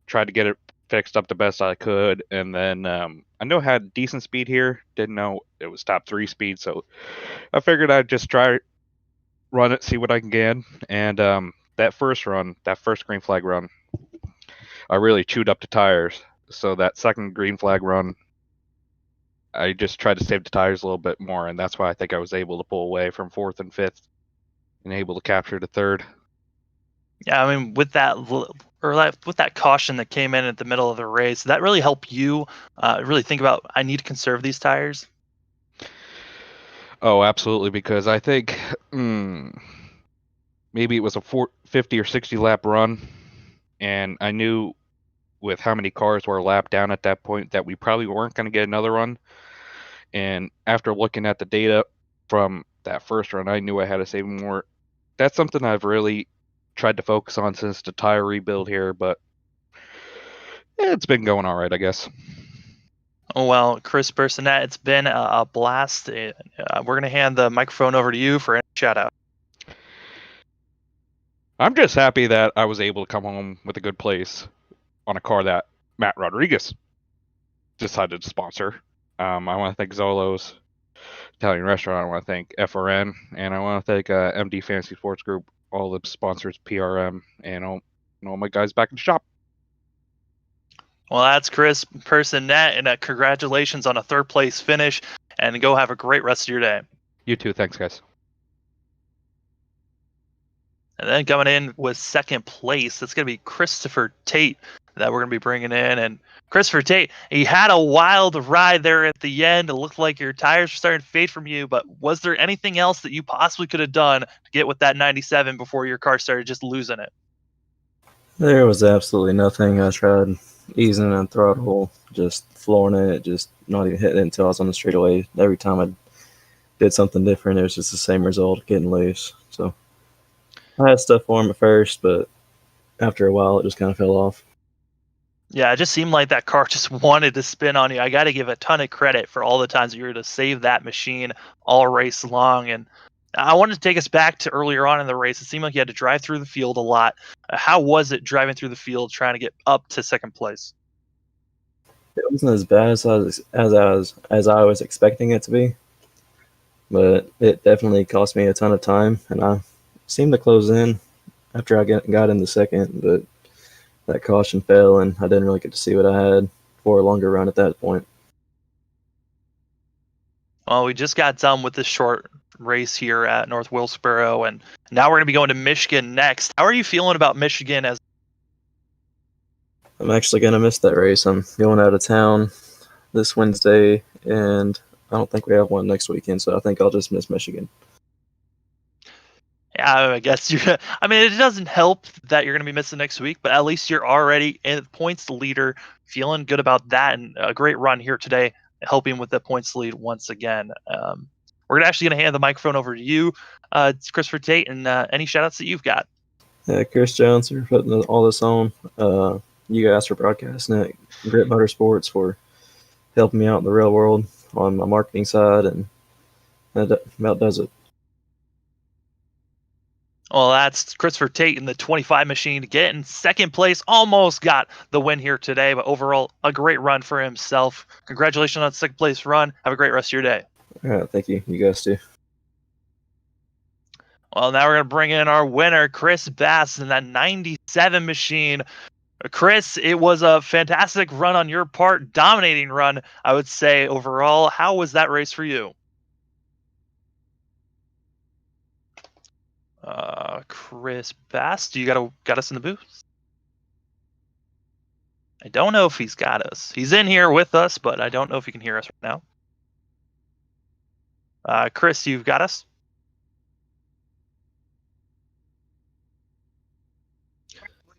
Tried to get it fixed up the best I could, and then I know I had decent speed here. Didn't know it was top 3 speed, so I figured I'd just try run it, see what I can get. And that first green flag run, I really chewed up the tires. So that second green flag run, I just tried to save the tires a little bit more, and that's why I think I was able to pull away from 4th and 5th and able to capture the 3rd. Yeah, I mean, with that caution that came in at the middle of the race, did that really help you really think about, I need to conserve these tires? Oh, absolutely, because I think maybe it was a 50 or 60 lap run, and I knew with how many cars were lapped down at that point that we probably weren't going to get another run. And after looking at the data from that first run, I knew I had to save more. That's something I've really tried to focus on since the tire rebuild here, but it's been going all right, I guess. Oh, well, Chris Personette, it's been a blast. We're going to hand the microphone over to you for any shout out. I'm just happy that I was able to come home with a good place on a car that Matt Rodriguez decided to sponsor. I want to thank Zolo's Italian Restaurant. I want to thank FRN, and I want to thank MD Fantasy Sports Group, all the sponsors, PRM, and all my guys back in the shop. Well, that's Chris Personette, and congratulations on a 3rd place finish, and go have a great rest of your day. You too. Thanks, guys. And then coming in with 2nd place, that's going to be Christopher Tate that we're going to be bringing in. And Christopher Tate, he had a wild ride there at the end. It looked like your tires were starting to fade from you, but was there anything else that you possibly could have done to get with that 97 before your car started just losing it? There was absolutely nothing. I tried easing on throttle, just flooring it, just not even hitting it until I was on the straightaway. Every time I did something different, it was just the same result, getting loose. So I had stuff for him at first, but after a while, it just kind of fell off. Yeah, it just seemed like that car just wanted to spin on you. I got to give a ton of credit for all the times you were to save that machine all race long. And I wanted to take us back to earlier on in the race. It seemed like you had to drive through the field a lot. How was it driving through the field trying to get up to 2nd place? It wasn't as bad as I was expecting it to be, but it definitely cost me a ton of time, and I seemed to close in after I got in the 2nd, but that caution fell, and I didn't really get to see what I had for a longer run at that point. Well, we just got done with this short race here at North Wilkesboro, and now we're going to be going to Michigan next. How are you feeling about Michigan? I'm actually going to miss that race. I'm going out of town this Wednesday, and I don't think we have one next weekend, so I think I'll just miss Michigan. Yeah, I guess I mean, it doesn't help that you're going to be missing next week, but at least you're already in points leader, feeling good about that, and a great run here today, helping with the points lead once again. We're actually going to hand the microphone over to you, Christopher Tate, and any shout-outs that you've got. Yeah, Chris Jones for putting all this on. You guys for broadcasting it. Grit Motorsports for helping me out in the real world on my marketing side, and that about does it. Well, that's Christopher Tate in the 25 machine, getting 2nd place. Almost got the win here today, but overall, a great run for himself. Congratulations on the 2nd place run. Have a great rest of your day. All right, thank you. You guys too. Well, now we're going to bring in our winner, Chris Bass, in that 97 machine. Chris, it was a fantastic run on your part, dominating run, I would say, overall. How was that race for you? Chris Bass, do you got us in the booth? I don't know if he's got us. He's in here with us, but I don't know if he can hear us right now. Chris, you've got us?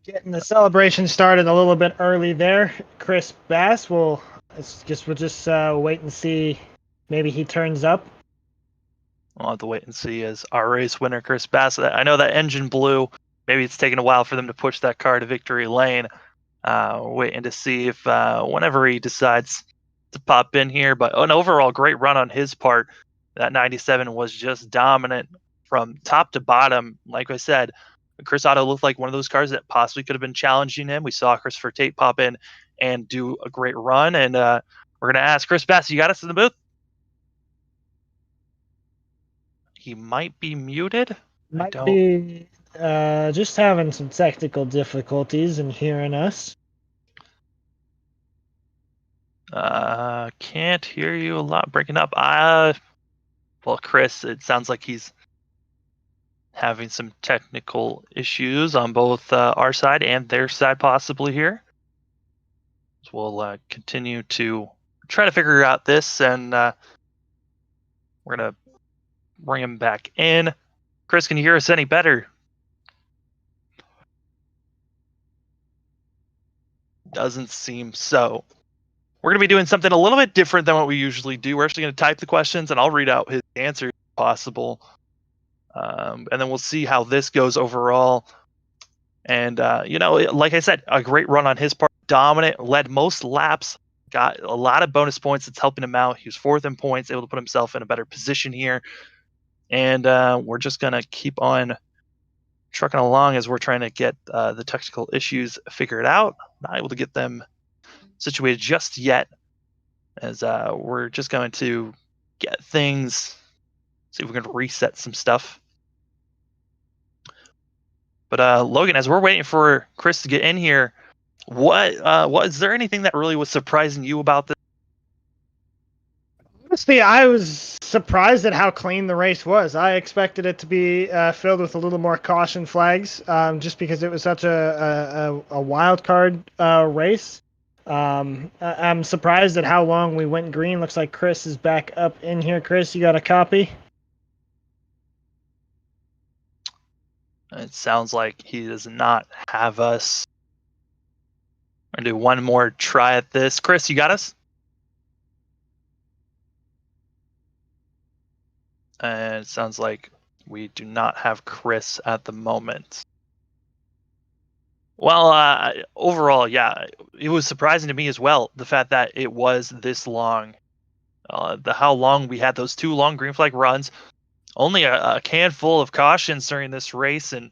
Getting the celebration started a little bit early there. Chris Bass, we'll just wait and see. Maybe he turns up. We'll have to wait and see as our race winner, Chris Bass. I know that engine blew. Maybe it's taken a while for them to push that car to victory lane. Waiting to see if whenever he decides to pop in here, but an overall great run on his part. That 97 was just dominant from top to bottom. Like I said, Chris Otto looked like one of those cars that possibly could have been challenging him. We saw Christopher Tate pop in and do a great run, and we're going to ask Chris Bass, you got us in the booth? He might be muted. Might be just having some technical difficulties in hearing us. Can't hear you a lot, breaking up. Well, Chris, it sounds like he's having some technical issues on both our side and their side possibly here. So we'll continue to try to figure out this, and we're going to bring him back in. Chris, can you hear us any better? Doesn't seem so. We're going to be doing something a little bit different than what we usually do. We're actually going to type the questions, and I'll read out his answers if possible. And then we'll see how this goes overall. And, like I said, a great run on his part. Dominant, led most laps, got a lot of bonus points that's helping him out. He was 4th in points, able to put himself in a better position here. And we're just going to keep on trucking along as we're trying to get the technical issues figured out. Not able to get them situated just yet, as we're just going to get things, see if we can reset some stuff. But Logan, as we're waiting for Chris to get in here, was there anything that really was surprising you about this? Honestly, I was surprised at how clean the race was. I expected it to be filled with a little more caution flags, just because it was such a wild card race. I'm surprised at how long we went green. Looks like Chris is back up in here. Chris, you got a copy? It sounds like he does not have us. I'm going to do one more try at this. Chris, you got us? And it sounds like we do not have Chris at the moment. Well, overall, yeah, it was surprising to me as well, the fact that it was this long. How long we had those 2 long green flag runs, only a can full of cautions during this race, and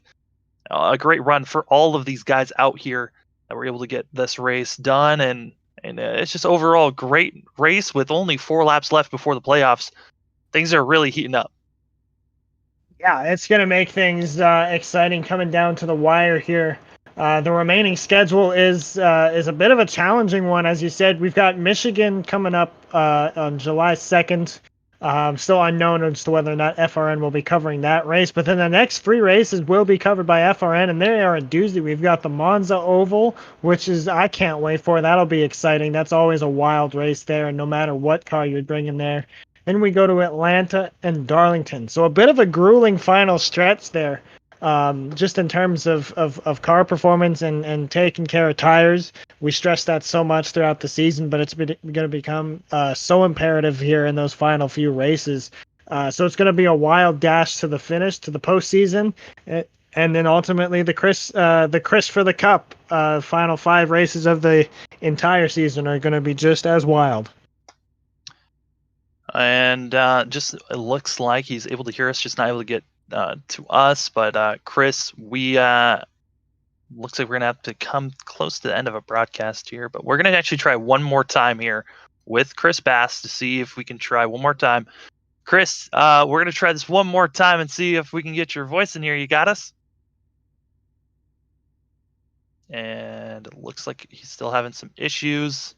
a great run for all of these guys out here that were able to get this race done. And it's just overall a great race with only 4 laps left before the playoffs. Things are really heating up. Yeah, it's going to make things exciting coming down to the wire here. The remaining schedule is a bit of a challenging one. As you said, we've got Michigan coming up on July 2nd. Still unknown as to whether or not FRN will be covering that race. But then the next 3 races will be covered by FRN, and they are a doozy. We've got the Monza Oval, which is I can't wait for. That'll be exciting. That's always a wild race there, and no matter what car you bring in there. Then we go to Atlanta and Darlington. So a bit of a grueling final stretch there, just in terms of car performance and taking care of tires. We stress that so much throughout the season, but it's going to become so imperative here in those final few races. So it's going to be a wild dash to the finish, to the postseason, and then ultimately the Chris for the Cup. Final 5 races of the entire season are going to be just as wild. And just it looks like he's able to hear us, just not able to get to us. But Chris, we looks like we're gonna have to come close to the end of a broadcast here. But we're gonna actually try one more time here with Chris Bass to see if we can try one more time. Chris, we're gonna try this one more time and see if we can get your voice in here. You got us? And it looks like he's still having some issues.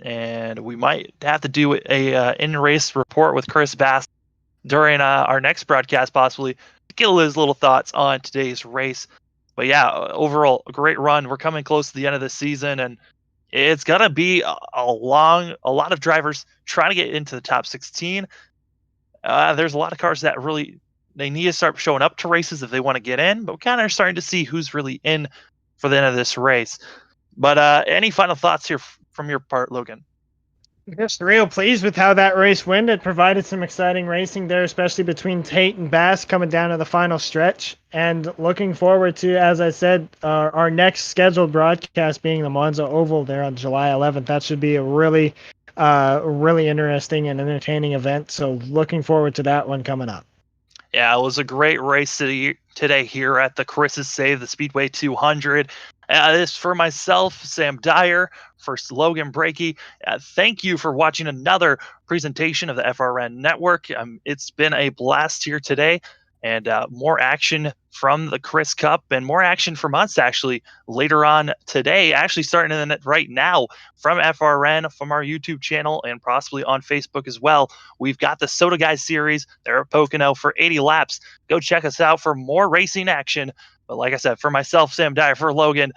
And we might have to do a in-race report with Chris Bass during our next broadcast, possibly, to get his little thoughts on today's race. But yeah, overall, a great run. We're coming close to the end of the season, and it's gonna be a lot of drivers trying to get into the top 16. There's a lot of cars that really they need to start showing up to races if they want to get in, but we kind of are starting to see who's really in for the end of this race. But any final thoughts here from your part, Logan? Just real pleased with how that race went. It provided some exciting racing there, especially between Tate and Bass coming down to the final stretch. And looking forward to, as I said, our next scheduled broadcast being the Monza Oval there on July 11th. That should be a really interesting and entertaining event. So looking forward to that one coming up. Yeah, it was a great race today here at the Chris's Save the Speedway 200. This for myself, Sam Dyer, for Logan Breakey. Thank you for watching another presentation of the FRN Network. It's been a blast here today, and more action from the Chris Cup and more action from us actually later on today, actually starting in right now from FRN, from our YouTube channel, and possibly on Facebook as well. We've got the Soda Guys series. They're at Pocono for 80 laps. Go check us out for more racing action. But like I said, for myself, Sam Dyer, for Logan,